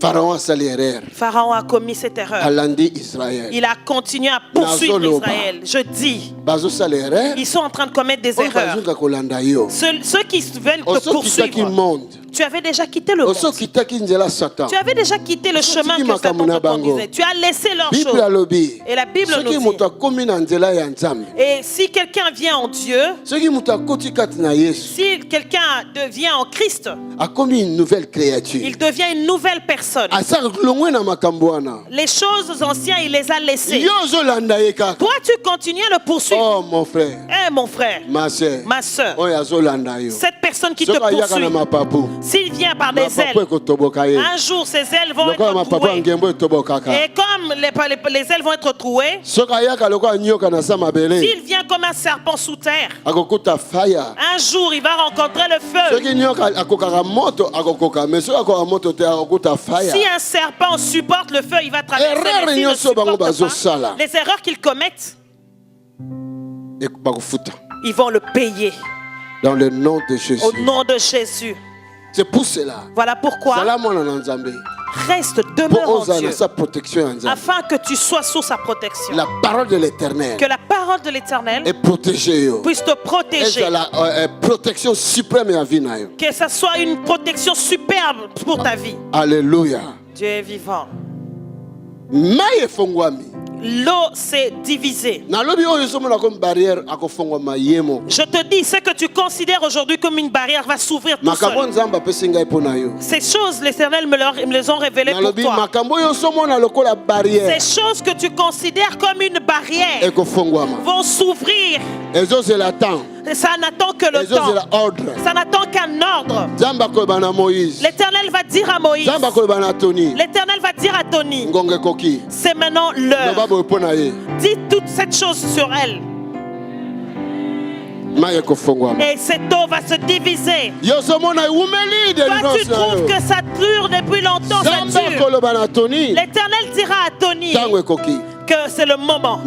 Pharaon a sali erreur. Pharaon a commis cette erreur. Alandi Israël. Il a continué à poursuivre Nazoloba. Israël. Je dis, Bazo sali erreur. ils sont en train de commettre des Oyo erreurs. bazuka kolanda yo. Ceux qui veulent te Oso kitaki poursuivre, monde. tu avais déjà quitté le monde. Oso kitaki nzela Satan. Tu avais déjà quitté le chemin que Satan te conduisait. Tu as laissé leurs Bible choses. alobi. Et la Bible Soki nous moto dit. akomi na nzela ya Nzambe. Et si quelqu'un vient en Dieu, Soki moto akoti kati na Yesu. si quelqu'un devient en Christ, Akomi une nouvelle créature. il devient une nouvelle personne. Asa longwe na makambo wana. Les choses anciennes, il les a laissées. Yo ozolanda ye kaka. Toi, tu continues à le poursuivre. Oh mon frère. Eh, mon frère, Ma soeur. ma soeur, Oyo azolanda yo. cette personne qui te Soki ayaka na poursuit, mapapu. s'il vient par des Mapapu ailes, ekotoboka ye. un jour ses ailes vont Lokola être mapapu trouées. angembo etobokaka. Et comme les ailes vont être trouées, Soki ayaka lokola nyoka na sa mabele. s'il vient comme un serpent sous terre, Akokuta fire. un jour il va rencontrer le feu. Soki nyoka akokaka moto akokoka. Mais soki akoka moto te akokuta fire. Si un serpent supporte le feu, il va traverser. Erreur Mais s'il ne nyonso bango supporte pas, bazosala. les erreurs qu'ils commettent, Bakofuta. ils vont le payer Dans le nom de Jésus. au nom de Jésus. C'est pour cela. Voilà pourquoi reste, demeure en Dieu, sa protection, afin que tu sois sous sa protection. La parole de l'Éternel, que la parole de l'Éternel puisse te protéger. Et la protection suprême à vie. Que ça soit une protection superbe pour ta vie. Alléluia. Dieu est vivant. L'eau s'est divisée. Je te dis, ce que tu considères aujourd'hui comme une barrière va s'ouvrir tout seul. Ces choses, l'Éternel me les ont révélées pour toi. Ces choses que tu considères comme une barrière vont s'ouvrir. Ça n'attend que le temps. Ça n'attend qu'un ordre. L'Éternel va dire à Moïse. L'Éternel va dire à Tony. C'est maintenant l'heure. Dis toute cette chose sur elle. Et cette eau va se diviser. Toi, tu trouves que ça dure depuis longtemps. Ça dure. L'Éternel dira à Tony que c'est le moment.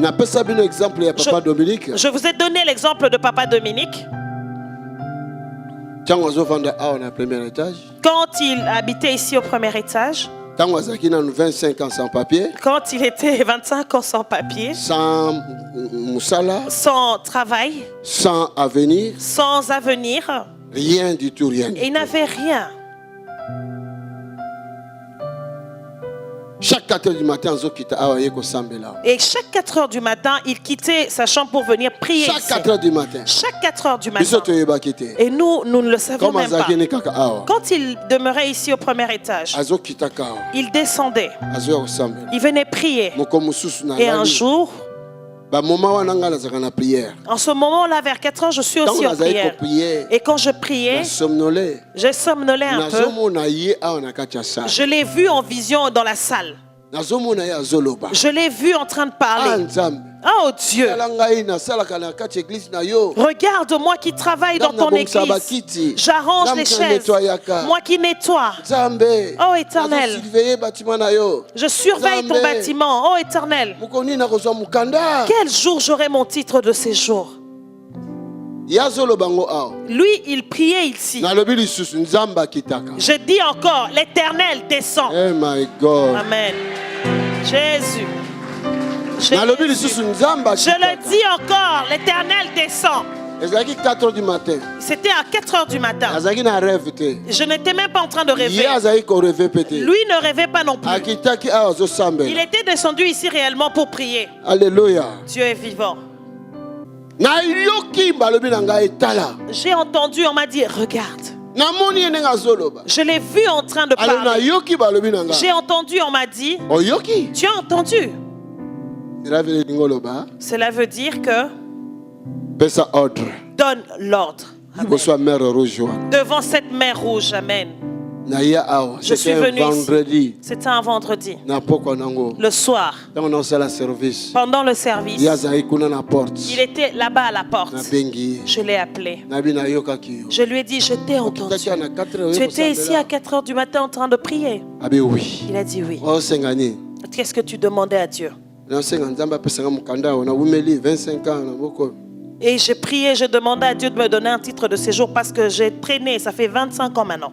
Je vous ai donné l'exemple de Papa Dominique. Quand il habitait ici au premier étage, quand il était 25 ans sans papier, sans travail, sans avenir, rien du tout, rien. Il n'avait rien. Chaque 4 heures du matin, et chaque 4 heures du matin, il quittait sa chambre pour venir prier. Chaque 4 heures du matin. Chaque 4 heures du matin. Et nous ne le savions même pas. Quand il demeurait ici au premier étage, il descendait. Il venait prier. Et un jour, en ce moment-là, vers 4 heures, je suis aussi en prière. Et quand je priais, j'ai somnolé un peu. Je l'ai vu en vision dans la salle. Je l'ai vu en train de parler. Oh Dieu, regarde moi qui travaille dans ton église. J'arrange les chaises. Moi qui nettoie. Oh Éternel, je surveille ton bâtiment. Oh Éternel, quel jour j'aurai mon titre de séjour? Lui, il priait ici. Je dis encore, l'Éternel descend. Oh my God. Amen. Jésus. Je le dis encore, l'Éternel descend. C'était à 4 heures du matin. Je n'étais même pas en train de rêver. Lui ne rêvait pas non plus. Il était descendu ici réellement pour prier. Alléluia. Dieu est vivant. J'ai entendu, on m'a dit, regarde. Je l'ai vu en train de parler. J'ai entendu, on m'a dit, tu as entendu? Cela veut dire que donne l'ordre devant cette mer rouge. Amen. Je suis venu ici. C'était un vendredi. Le soir, pendant le service, il était là-bas à la porte. Je l'ai appelé. Je lui ai dit, je t'ai entendu. Tu étais ici à 4 heures du matin en train de prier. Il a dit oui. Qu'est-ce que tu demandais à Dieu? Et j'ai prié, je demandais à Dieu de me donner un titre de séjour parce que j'ai traîné, ça fait 25 ans maintenant.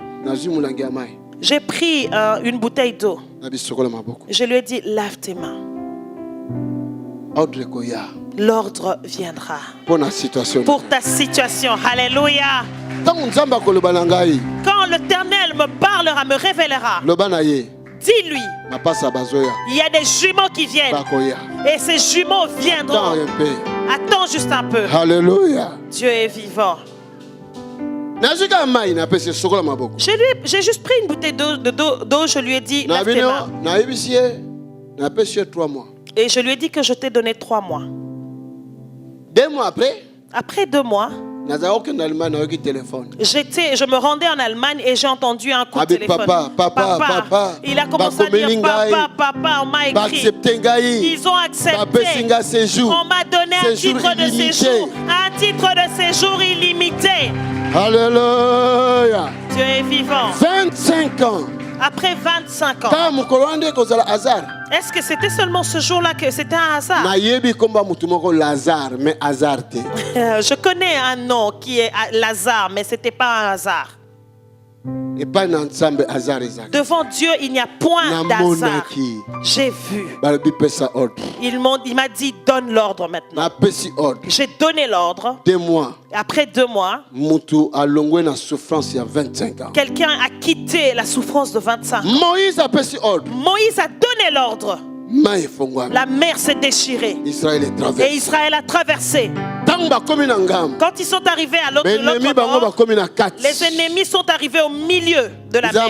J'ai pris une bouteille d'eau. Je lui ai dit, lave tes mains. L'ordre viendra pour ta situation. Alléluia. Quand l'Éternel me parlera, me révélera, dis-lui, il y a des jumeaux qui viennent. Et ces jumeaux viendront. Attends juste un peu. Alléluia. Dieu est vivant. J'ai juste pris une bouteille d'eau, je lui ai dit, lave tes mains. Et je lui ai dit que je t'ai donné 3 mois. 2 mois après? Après 2 mois, je me rendais en Allemagne et j'ai entendu un coup de téléphone. Papa. Il a commencé à dire papa, on m'a écrit. Ils ont accepté. On m'a donné un titre de séjour. Un titre de séjour illimité. Alléluia. Dieu est vivant. 25 ans. Après 25 ans. Est-ce que c'était seulement ce jour-là que c'était un hasard? Je connais un nom qui est Lazare, mais ce n'était pas un hasard. Devant Dieu, il n'y a point d'hasard. J'ai vu. Il m'a dit, donne l'ordre maintenant. J'ai donné l'ordre. 2 mois. Après 2 mois, quelqu'un a quitté la souffrance de 25 ans. Moïse a donné l'ordre. La mer s'est déchirée. Et Israël a traversé. Quand ils sont arrivés à l'autre bord, les ennemis sont arrivés au milieu de la mer.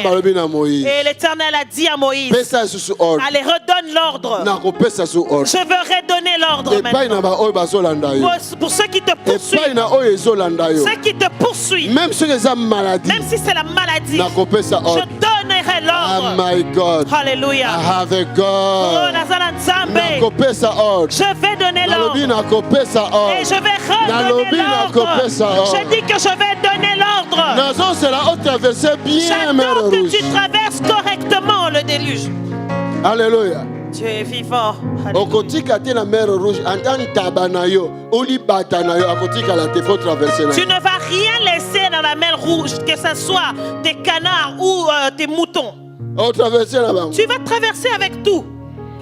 Et l'Éternel a dit à Moïse, allez, redonne l'ordre. Je veux redonner l'ordre maintenant. Pour ceux qui te poursuivent, même si c'est la maladie, je donnerai l'ordre. Oh my God. Alléluia. I have a God. Je vais donner l'ordre. Et je vais redonner l'ordre. Je dis que je vais donner l'ordre. J'attends que tu traverses correctement le déluge. Alléluia. Dieu est vivant. Tu ne vas rien laisser dans la mer rouge, que ce soit des canards ou des moutons. Tu vas traverser avec tout.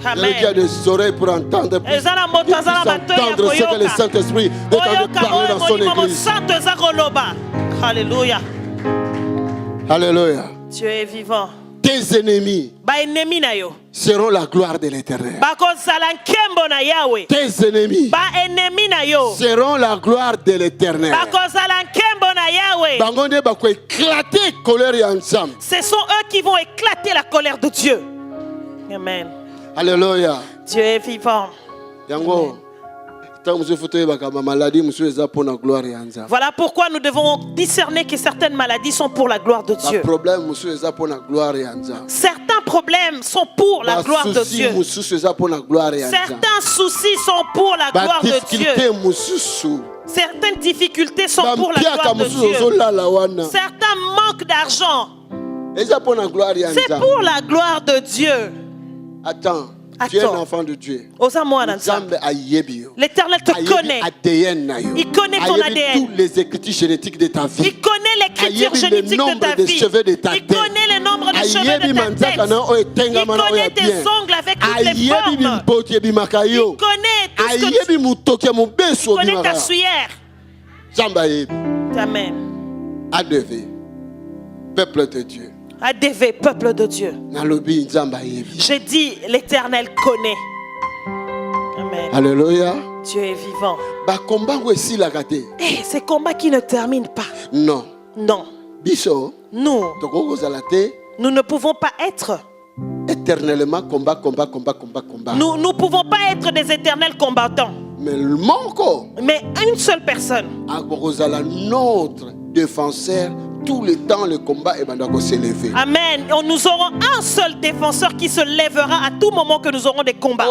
Amen. Qui a des oreilles pour entendre, pour entendre ce que le Saint-Esprit est en train de parler dans son église. Alléluia. Alléluia. Dieu est vivant. Tes ennemis seront la gloire de l'Éternel. Tes ennemis seront la gloire de l'Éternel. Ce sont eux qui vont éclater la colère de Dieu. Amen. Alléluia. Dieu est vivant. Voilà pourquoi nous devons discerner que certaines maladies sont pour la gloire de Dieu. Certains problèmes sont pour la gloire de Dieu. Certains soucis sont pour la gloire de Dieu. Certaines difficultés sont pour la gloire de Dieu. Certains manquent d'argent. C'est pour la gloire de Dieu. Attends. Tu es un enfant de Dieu. L'Éternel te connaît. Il connaît ton ADN. Tous les écritures génétiques de ta vie. Il connaît l'écriture génétique de ta vie. Il connaît le nombre de cheveux de ta tête. Il connaît tes ongles avec toutes les formes. Il connaît tout ce que tu... Il connaît ta sueur. Amen. Adévé, peuple de Dieu. ADV, peuple de Dieu. J'ai dit, l'Éternel connaît. Amen. Alléluia. Dieu est vivant. Et ces combats qui ne terminent pas. Non. Non. Nous ne pouvons pas être éternellement combat. Nous ne pouvons pas être des éternels combattants. Mais une seule personne. Notre défenseur. Tout le temps, le combat est s'élever. Amen. Nous aurons un seul défenseur qui se lèvera à tout moment que nous aurons des combats.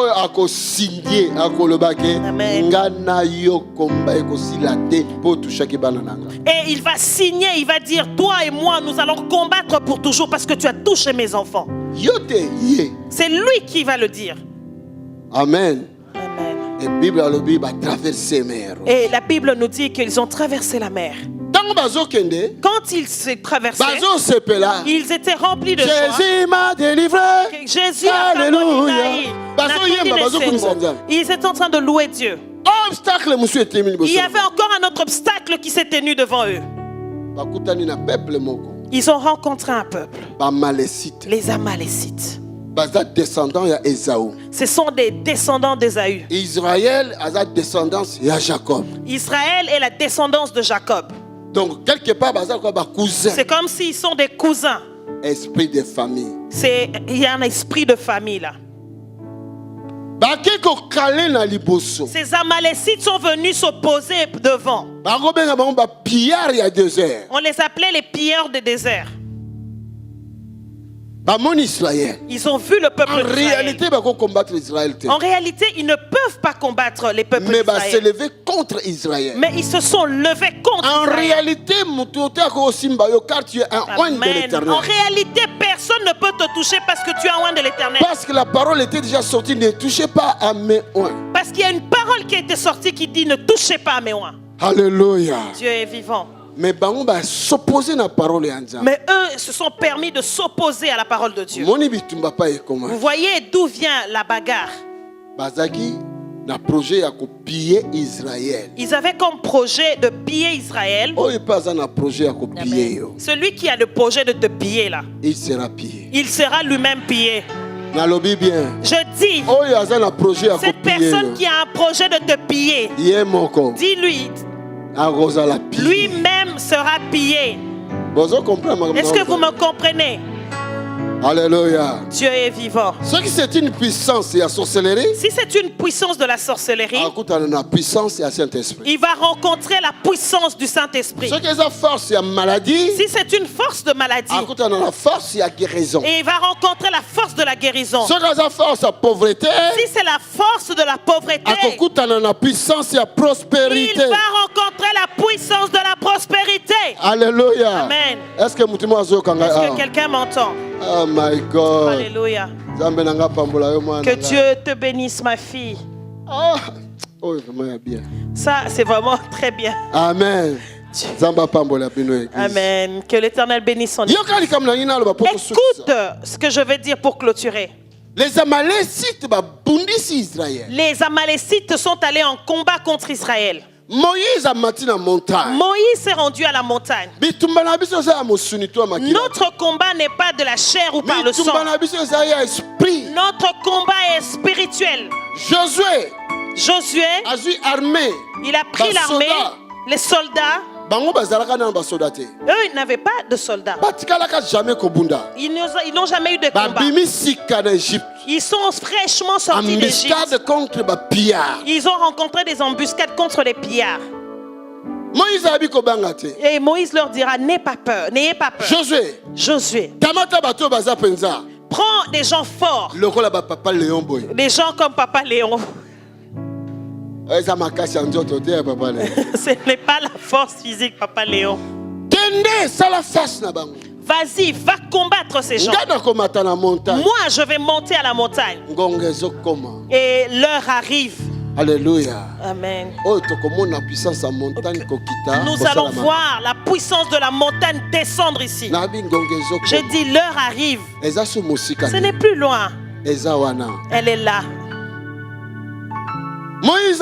Amen. Et il va signer, il va dire, toi et moi, nous allons combattre pour toujours parce que tu as touché mes enfants. C'est lui qui va le dire. Amen. Amen. Et la Bible nous dit qu'ils ont traversé la mer. Quand ils se traversaient, ils étaient remplis de joie. Jésus m'a délivré. Jésus a délivré. Ils étaient en train de louer Dieu. Il y avait encore un autre obstacle qui s'est tenu devant eux. Ils ont rencontré un peuple, les Amalécites. Ce sont des descendants d'Ésaü. Israël a la descendance de Jacob. Israël est la descendance de Jacob. Donc, quelque part, c'est comme s'ils sont des cousins. Esprit de famille. Il y a un esprit de famille là. Ces Amalécites sont venus s'opposer devant. On les appelait les pilleurs des déserts. Ils ont vu le peuple d'Israël. En réalité, ils ne peuvent pas combattre les peuples d'Israël. Mais ils se sont levés contre Israël. En réalité, personne ne peut te toucher parce que tu as oint de l'Éternel. Parce que la parole était déjà sortie, ne touchez pas à mes oins. Parce qu'il y a une parole qui a été sortie qui dit ne touchez pas à mes oins. Alléluia. Dieu est vivant. Mais eux se sont permis de s'opposer à la parole de Dieu. Vous voyez d'où vient la bagarre. Ils avaient comme projet de piller Israël. Celui qui a le projet de te piller là, il sera pillé. Il sera lui-même pillé. Je dis, cette personne qui a un projet de te piller, dis-lui, lui-même sera pillé. Est-ce que vous me comprenez? Alléluia. Dieu est vivant. Ce qui c'est une puissance et la sorcellerie. Si c'est une puissance de la sorcellerie, il va rencontrer la puissance du Saint-Esprit. Ce qui est force et maladie. Si c'est une force de maladie, et il va rencontrer la force de la guérison. Ce qui est force à pauvreté. Si c'est la force de la pauvreté, puissance et prospérité. Il va rencontrer la puissance de la prospérité. Alléluia. Amen. Est-ce que quelqu'un m'entend? Oh my God. Alléluia. Que Dieu te bénisse, ma fille. Oh, bien. Ça, c'est vraiment très bien. Amen. Amen. Que l'Éternel bénisse son Église. Écoute ce que je vais dire pour clôturer. Les Amalécites sont allés en combat contre Israël. Moïse s'est rendu à la montagne. Notre combat n'est pas de la chair ou par le sang. Notre combat est spirituel. Josué, il a pris l'armée, les soldats. Eux, ils n'avaient pas de soldats. Ils n'ont jamais eu de combat. Ils sont fraîchement sortis d'Égypte. Ils ont rencontré des embuscades contre les pillards. Et Moïse leur dira, n'ayez pas peur. Josué, prends des gens forts. Des gens comme Papa Léon. Ce n'est pas la force physique, Papa Léon. Vas-y, va combattre ces gens. Moi, je vais monter à la montagne. Et l'heure arrive. Alléluia. Amen. Nous allons voir la puissance de la montagne descendre ici. Je dis, l'heure arrive. Ce n'est plus loin. Elle est là. Moïse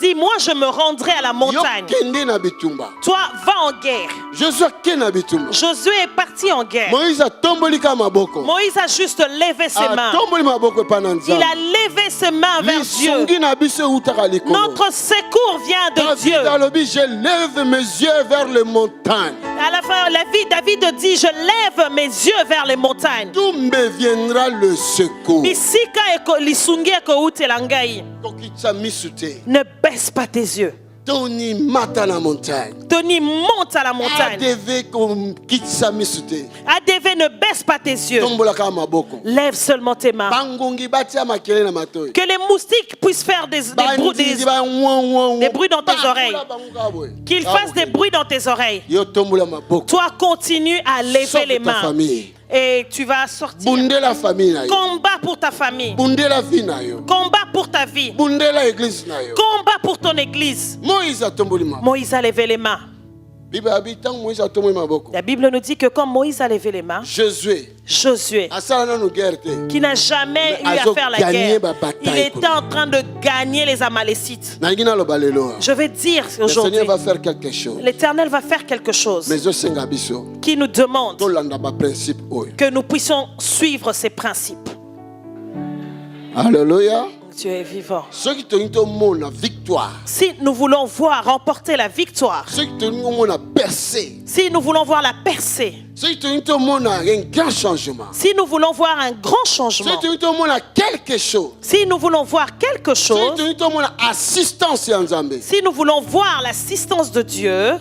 dit, moi je me rendrai à la montagne. Toi, va en guerre. Josué est parti en guerre. Moïse a juste levé ses mains. Il a levé ses mains vers Dieu. Notre secours vient de Dieu. Je lève mes yeux vers les montagnes. À la fin, David dit, je lève mes yeux vers les montagnes. D'où me viendra le secours? Ne baisse pas tes yeux. Tony monte à la montagne. ADV, ne baisse pas tes yeux. Lève seulement tes mains. Que les moustiques puissent faire des bruits dans tes oreilles. Qu'ils fassent des bruits dans tes oreilles. Toi, continue à lever les mains. Et tu vas sortir. Combat pour ta famille. Combat pour ta vie. Combat pour ton église. Moïse a levé les mains. La Bible nous dit que quand Moïse a levé les mains, Josué, qui n'a jamais eu à faire la guerre, il était en train de gagner les Amalécites. Je vais dire aujourd'hui, l'Éternel va faire quelque chose qui nous demande que nous puissions suivre ses principes. Alléluia. Dieu est vivant. Si nous voulons voir remporter la victoire, si nous voulons voir la percée, si nous voulons voir un grand changement, si nous voulons voir quelque chose, si nous voulons voir l'assistance de Dieu,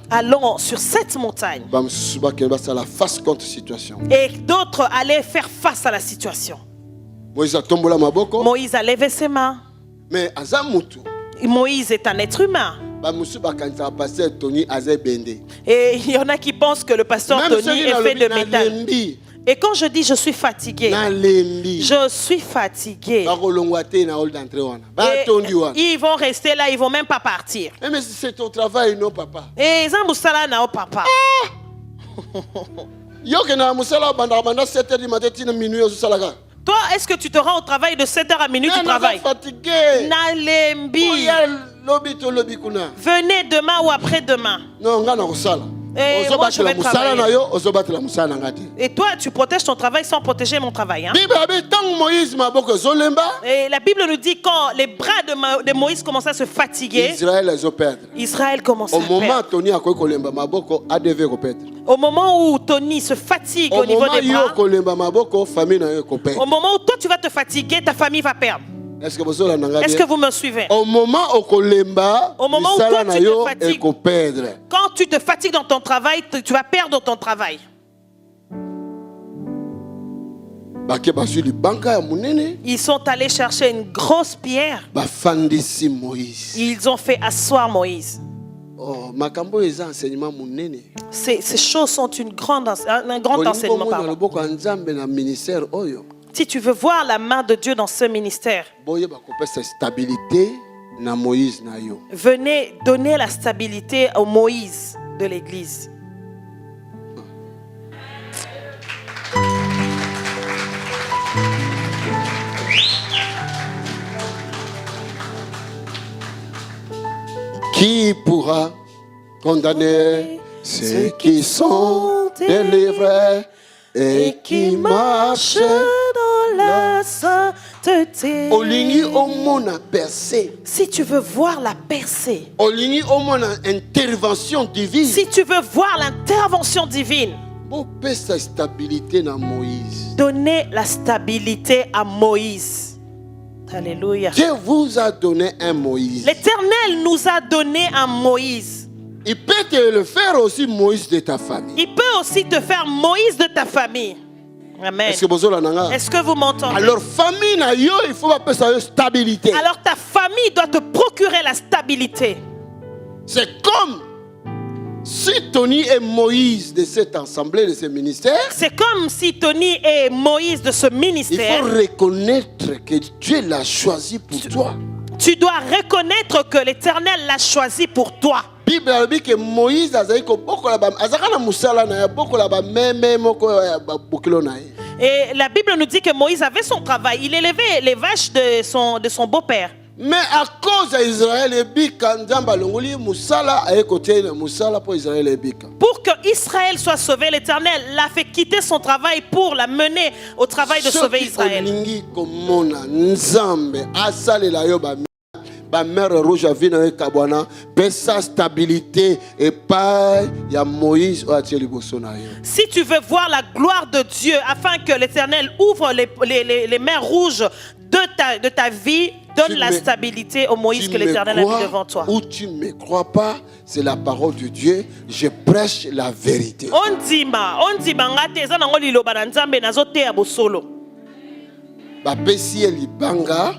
allons sur cette montagne et d'autres allaient faire face à la situation. Moïse a levé ses mains. Mais Moïse est un être humain. Et il y en a qui pensent que le pasteur Tony est fait de métal. Et quand je dis je suis fatigué, je suis fatigué. Ils vont rester là, ils vont même pas partir. Mais c'est ton travail, non, papa. Et ils ont papa. Toi, est-ce que tu te rends au travail de 7h à minuit du travail? Venez demain ou après-demain. Non, et moi, je vais travailler. Et toi, tu protèges ton travail sans protéger mon travail. Hein? Et la Bible nous dit quand les bras de Moïse commençaient à se fatiguer, Israël commence à perdre. Au moment où Tony se fatigue au niveau des bras, au moment où toi tu vas te fatiguer, ta famille va perdre. Est-ce que vous me suivez? Au moment où toi tu te fatigues, quand tu te fatigues dans ton travail, tu vas perdre ton travail. Ils sont allés chercher une grosse pierre. Ils ont fait asseoir Moïse. Ces choses sont un grand enseignement. Si tu veux voir la main de Dieu dans ce ministère, venez donner la stabilité au Moïse de l'église. Qui pourra condamner ceux qui sont délivrés et qui marchent dans la sainteté? Si tu veux voir la percée, intervention divine, si tu veux voir l'intervention divine, donnez la stabilité à Moïse. Alléluia. Dieu vous a donné un Moïse. L'Éternel nous a donné un Moïse. Il peut te le faire aussi, Moïse de ta famille. Il peut aussi te faire Moïse de ta famille. Amen. Est-ce que vous m'entendez? Alors, famille, il faut appeler ça stabilité. Alors, ta famille doit te procurer la stabilité. C'est comme si Tony et Moïse de cette assemblée, de ce ministère. C'est comme si Tony et Moïse de ce ministère. Il faut reconnaître que Dieu l'a choisi pour toi. Tu dois reconnaître que l'Éternel l'a choisi pour toi. Bible dit que Moïse a et la Bible nous dit que Moïse avait son travail. Il élevait les vaches de son beau-père. Mais à cause d'Israël, pour que Israël soit sauvé, l'Éternel l'a fait quitter son travail pour la mener au travail de sauver Israël. La mer rouge a vu dans Kabwana, sa stabilité et pas ya Moïse. Si tu veux voir la gloire de Dieu, afin que l'Éternel ouvre les mers rouges de ta vie, donne la stabilité au Moïse que l'Éternel a mis devant toi. Ou tu ne me crois pas, c'est la parole de Dieu. Je prêche la vérité.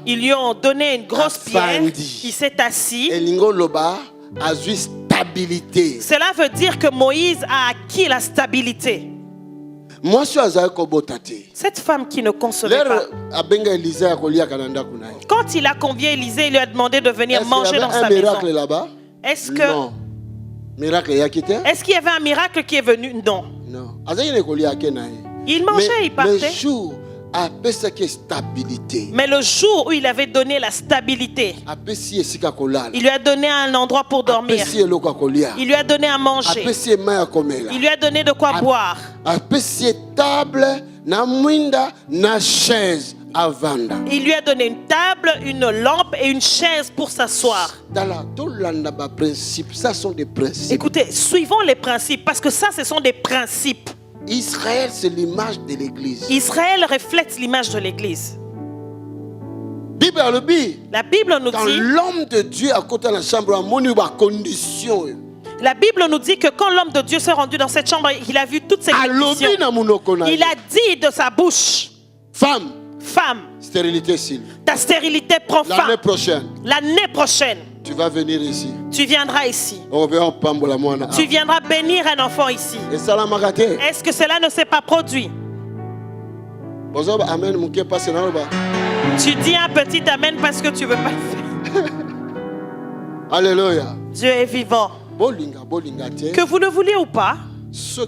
Ils lui ont donné une grosse pierre. Il s'est assis. Cela veut dire que Moïse a acquis la stabilité. Cette femme qui ne concevait pas. Quand il a convié Élisée, il lui a demandé de venir manger dans sa maison. Est-ce qu'il y avait un miracle qui est venu? Non. Il mangeait, il partait. Mais le jour où il avait donné la stabilité, il lui a donné un endroit pour dormir. Il lui a donné à manger. Il lui a donné de quoi boire. Il lui a donné une table, une lampe et une chaise pour s'asseoir. Écoutez, suivons les principes, parce que ça, ce sont des principes. Israël, c'est l'image de l'église. Israël reflète l'image de l'église. La Bible nous dit, l'homme de Dieu à côté de la chambre, condition. La Bible nous dit que quand l'homme de Dieu s'est rendu dans cette chambre, il a vu toutes ces conditions. Il a dit de sa bouche, femme, stérilité, ta stérilité prend fin. L'année prochaine, tu vas venir ici. Tu viendras ici. Tu viendras bénir un enfant ici. Est-ce que cela ne s'est pas produit? Tu dis un petit amen parce que tu veux pas le faire. Alléluia. Dieu est vivant. Que vous le vouliez ou pas, si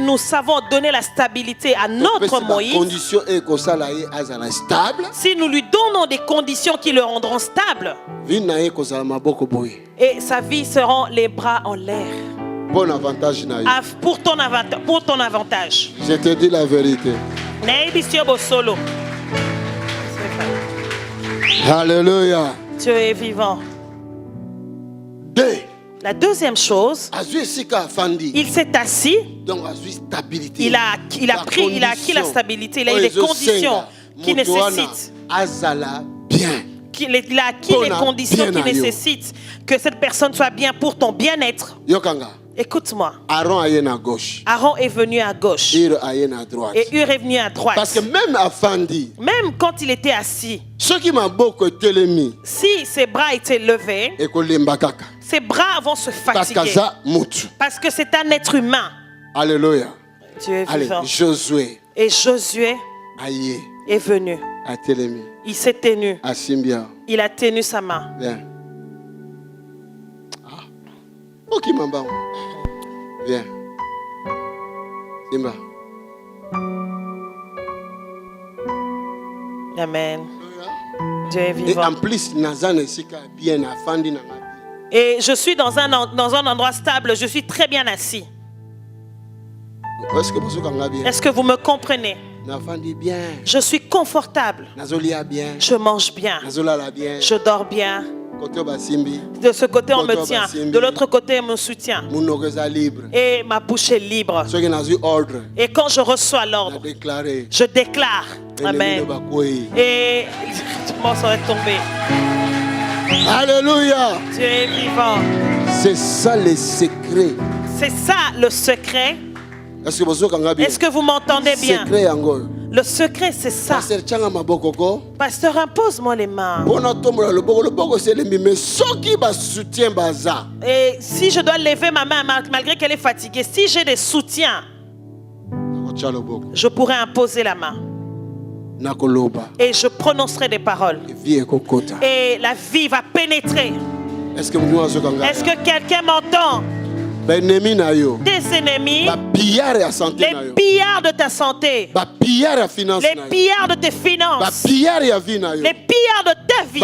nous savons donner la stabilité à notre Moïse, si nous lui donnons des conditions qui le rendront stable, et sa vie sera les bras en l'air. Pour ton avantage. Je te dis la vérité. Alléluia. Dieu est vivant. La deuxième chose, il s'est assis. Il a acquis la stabilité. Il a eu les conditions qu'il nécessite. Il a acquis les conditions qui nécessitent que cette personne soit bien pour ton bien-être. Écoute-moi. Aaron est venu à gauche. Et Hur est venu à droite. Parce que même quand il était assis, si ses bras étaient levés, ses bras vont se fatiguer. Parce que c'est un être humain. Alléluia. Dieu est vivant. Josué. Et Josué est venu. Il s'est tenu. Il a tenu sa main. Viens. Ok, maman. Viens. Simba. Amen. Dieu est vivant. Et en plus, bien. Et je suis dans un endroit stable. Je suis très bien assis. Est-ce que vous me comprenez? Je suis confortable. Je mange bien. Je dors bien. De ce côté, on me tient. De l'autre côté, on me soutient. Et ma bouche est libre. Et quand je reçois l'ordre, je déclare. Amen. Et tout le monde serait tombé. Alléluia. Dieu est vivant. C'est ça le secret. C'est ça le secret. Est-ce que vous m'entendez bien? Le secret, c'est ça. Pasteur, impose-moi les mains. Et si je dois lever ma main, malgré qu'elle est fatiguée, si j'ai des soutiens, je pourrais imposer la main. Et je prononcerai des paroles. Et la vie va pénétrer. Est-ce que quelqu'un m'entend? Tes ennemis, les pillards de ta santé, les pillards de tes finances, les pillards de ta vie,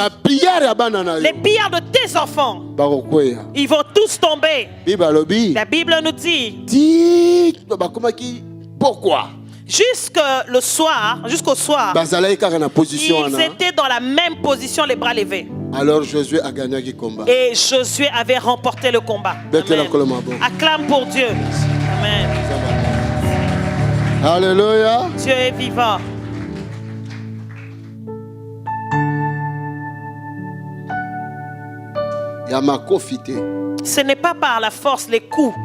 les pillards de tes enfants, ils vont tous tomber. La Bible nous dit, pourquoi? Jusqu'au soir, ils étaient dans la même position, les bras levés. Alors Josué a gagné le combat. Et Josué avait remporté le combat. Amen. Acclame pour Dieu. Amen. Alléluia. Dieu est vivant. Ce n'est pas par la force, les coups.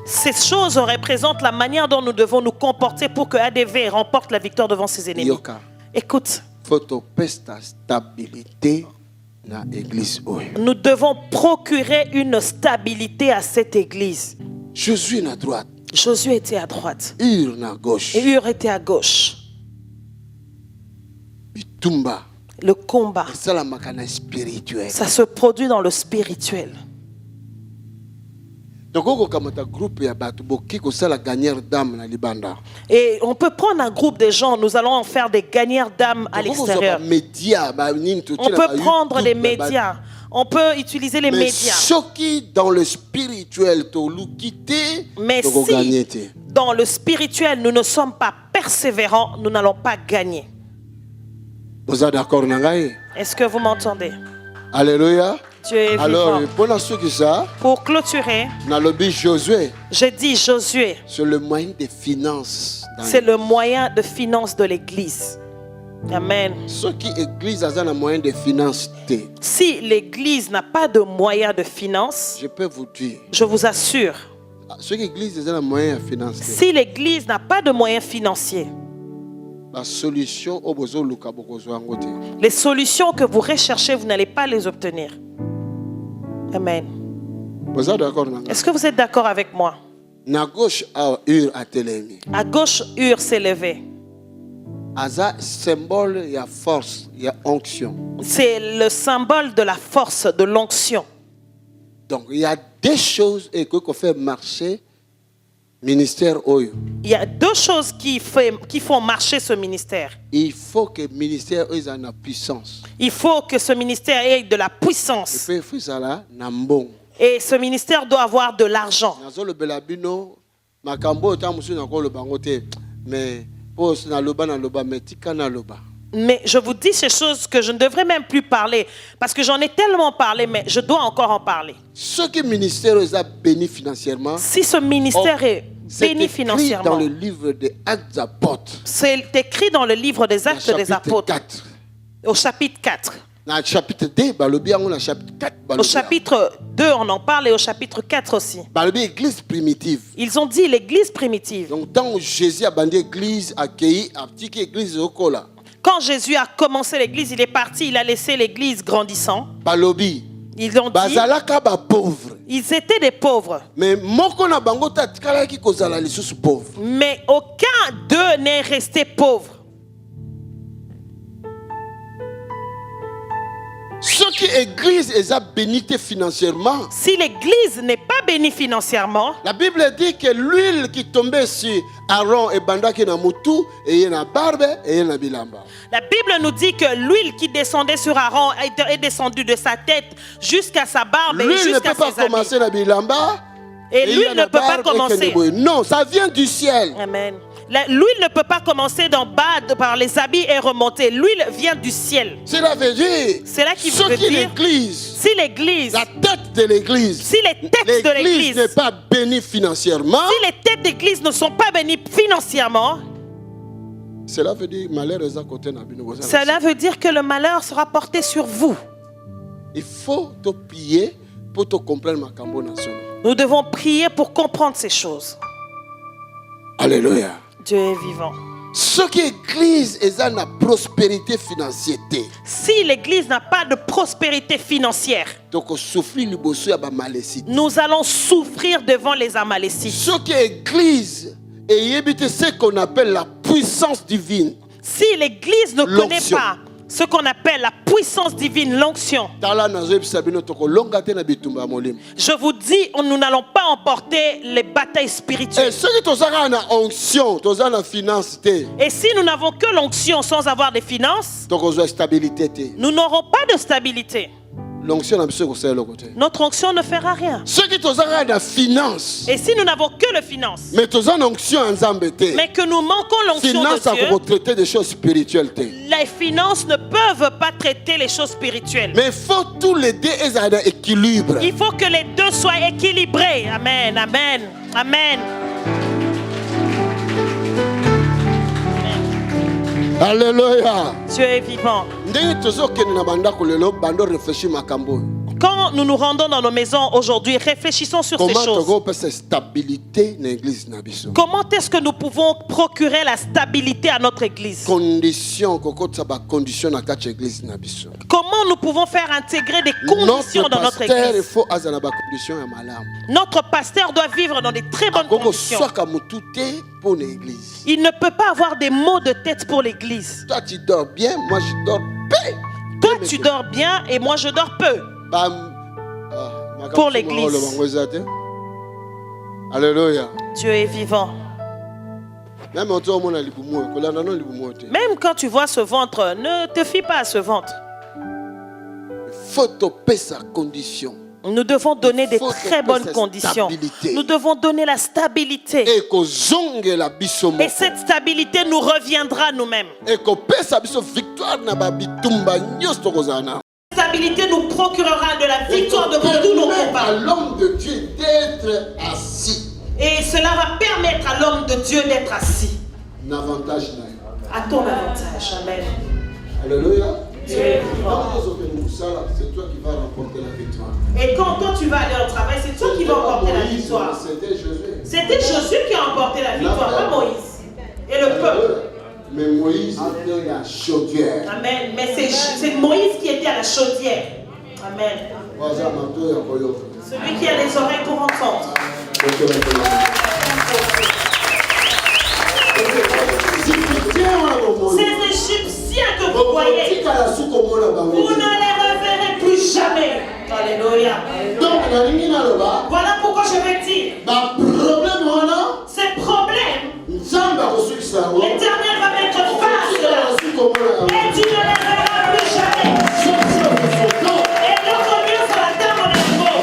Ces choses représentent la manière dont nous devons nous comporter pour que ADV remporte la victoire devant ses ennemis. Écoute. Nous devons procurer une stabilité à cette église. Josué était à droite. Et Hur était à gauche. Le combat, ça se produit dans le spirituel. Et on peut prendre un groupe de gens, nous allons en faire des gagneurs d'âmes à l'extérieur. On peut prendre les médias, on peut utiliser les médias. Dans le spirituel, mais si dans le spirituel nous ne sommes pas persévérants, nous n'allons pas gagner. Est-ce que vous m'entendez? Alléluia. Dieu est alors, vivant. Pour clôturer, j'ai dit Josué. C'est le moyen de finance. C'est le moyen de finance de l'église. Amen. Si l'église n'a pas de moyen de finance, je peux vous dire, je vous assure, si l'église n'a pas de moyens financiers, Les solutions que vous recherchez, vous n'allez pas les obtenir. Amen. Est-ce que vous êtes d'accord avec moi? À gauche, Hur s'est levé. C'est le symbole de la force, de l'onction. Donc, il y a des choses qu'on fait marcher. Ministère Oyo. Il y a deux choses qui font marcher ce ministère. Il faut que le ministère ait une puissance. Il faut que ce ministère ait de la puissance. Et ce ministère doit avoir de l'argent. Mais je vous dis ces choses que je ne devrais même plus parler. Parce que j'en ai tellement parlé, mais je dois encore en parler. Si ce ministère est béni financièrement, c'est écrit dans le livre des Actes des Apôtres. C'est écrit dans le livre des Actes des Apôtres. 4. Au chapitre 4. Au chapitre 2, on en parle, et au chapitre 4 aussi. L'église primitive. Ils ont dit l'église primitive. Donc, quand Jésus a bandé l'église, accueilli, a petit l'église au cola. Quand Jésus a commencé l'église, il est parti, il a laissé l'église grandissant. Ils ont dit, ils étaient des pauvres. Mais aucun d'eux n'est resté pauvre. Si l'église n'est pas bénie financièrement, la Bible dit que l'huile qui tombait sur Aaron et Bandaki na mutu et na barbe et na bilamba. La Bible nous dit que l'huile qui descendait sur Aaron est descendue de sa tête jusqu'à sa barbe et jusqu'à ses habits. Et l'huile ne peut pas commencer. Non, ça vient du ciel. Amen. L'huile ne peut pas commencer d'en bas par les habits et remonter. L'huile vient du ciel. Cela veut dire. C'est là qu'il veut dire. Si l'église, la tête de l'église, si les têtes de l'église n'est pas bénie financièrement, si les têtes d'église ne sont pas bénies financièrement, cela veut dire que le malheur sera porté sur vous. Il faut te prier pour te comprendre. Nous devons prier pour comprendre ces choses. Alléluia. Dieu est vivant. Ce qui l'église est une prospérité financière. Si l'église n'a pas de prospérité financière, nous allons souffrir devant les Amalécites. Ce qui l'église est ce qu'on appelle la puissance divine. Si l'église ne connaît pas ce qu'on appelle la puissance divine, l'onction, je vous dis, nous n'allons pas emporter les batailles spirituelles. Et si nous n'avons que l'onction sans avoir des finances, nous n'aurons pas de stabilité. Notre onction ne fera rien. Et si nous n'avons que les finances, mais que nous manquons l'onction de Dieu, les finances ne peuvent pas traiter les choses spirituelles. Mais il faut tous les deux être équilibrés. Il faut que les deux soient équilibrés. Amen, amen, amen. Alléluia. Dieu est vivant. Quand nous nous rendons dans nos maisons aujourd'hui, réfléchissons sur ces choses. Comment est-ce que nous pouvons procurer la stabilité à notre église? Comment nous pouvons faire intégrer des conditions dans notre église? Notre pasteur doit vivre dans des très bonnes conditions. Il ne peut pas avoir des maux de tête pour l'église. Toi tu dors bien, moi je dors peu. Toi tu dors bien et moi je dors peu. Pour l'église. Alléluia. Dieu est vivant. Même quand tu vois ce ventre, ne te fie pas à ce ventre. Il faut topper sa condition. Nous devons donner des très bonnes conditions. Nous devons donner la stabilité. Et cette stabilité nous reviendra nous-mêmes. Cette stabilité nous procurera de la victoire devant tous nos combats. À l'homme de Dieu d'être assis. Et cela va permettre à l'homme de Dieu d'être assis. À ton avantage. Amen. Alléluia. Dieu est vivant. C'est toi qui vas remporter la victoire. Et quand toi tu vas aller au travail, c'est toi qui vas remporter la victoire. C'était Josué qui a remporté la victoire, pas Moïse. Et le peuple. Mais Moïse était à la chaudière. Amen. Mais c'est Moïse qui était à la chaudière. Amen. Celui qui a les oreilles pour entendre. Ces Égyptiens que vous voyez, vous ne les reverrez plus jamais. Alléluia. Voilà pourquoi je vais dire, ces problèmes, l'Éternel va mettre face là. Et tu ne les verras plus jamais. Et notre Dieu sera dans mon niveau.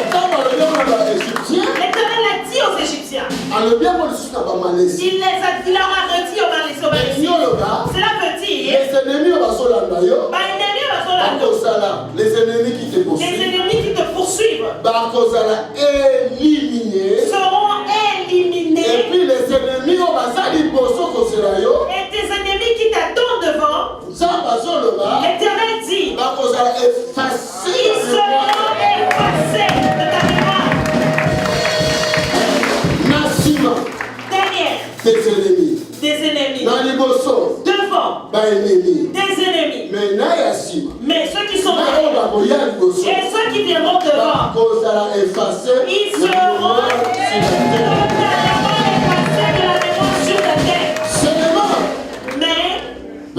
L'Éternel a dit aux Égyptiens. Il leur a redit aux Malaisiens. Cela veut dire les ennemis qui te poursuivent. Les ennemis qui te poursuivent seront éliminés. Et puis les ennemis et tes ennemis qui t'attendent devant, l'Éternel dit, ils seront effacés de ta mémoire. Derrière, des ennemis. Devant, des ennemis. Mais ceux qui sont derrière et ceux qui viendront devant, ils seront totalement effacés de la mémoire sur la terre. Mais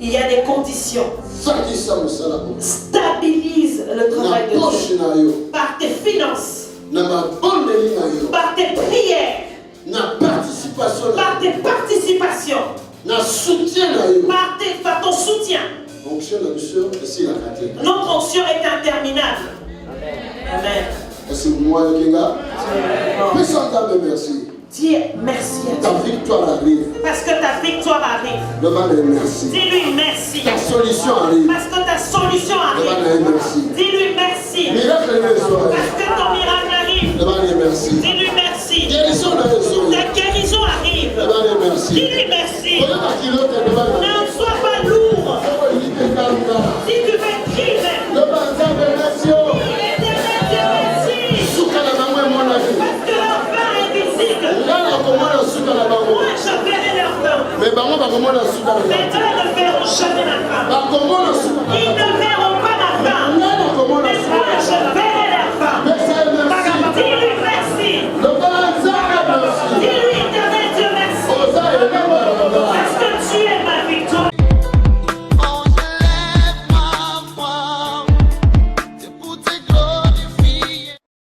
il y a des conditions. Stabilise le travail de Dieu par tes finances, par tes prières, par tes participations, par ton soutien. Notre onction est interminable. Amen. Dis merci à Ta victoire arrive. parce que ta victoire arrive. Merci. Dis-lui merci. Ta solution arrive. Parce que ta solution arrive. Merci. Dis-lui merci. Miracle Parce que ton miracle arrive. Merci. Dis-lui merci. Guérison Ta guérison arrive. Merci. Dis-lui merci. Ne sois pas lourd. Si tu veux crier, merci. Parce que leur pain est visible. Moi, je verrai leur pain. Mais eux ne verront jamais ma femme. Ils ne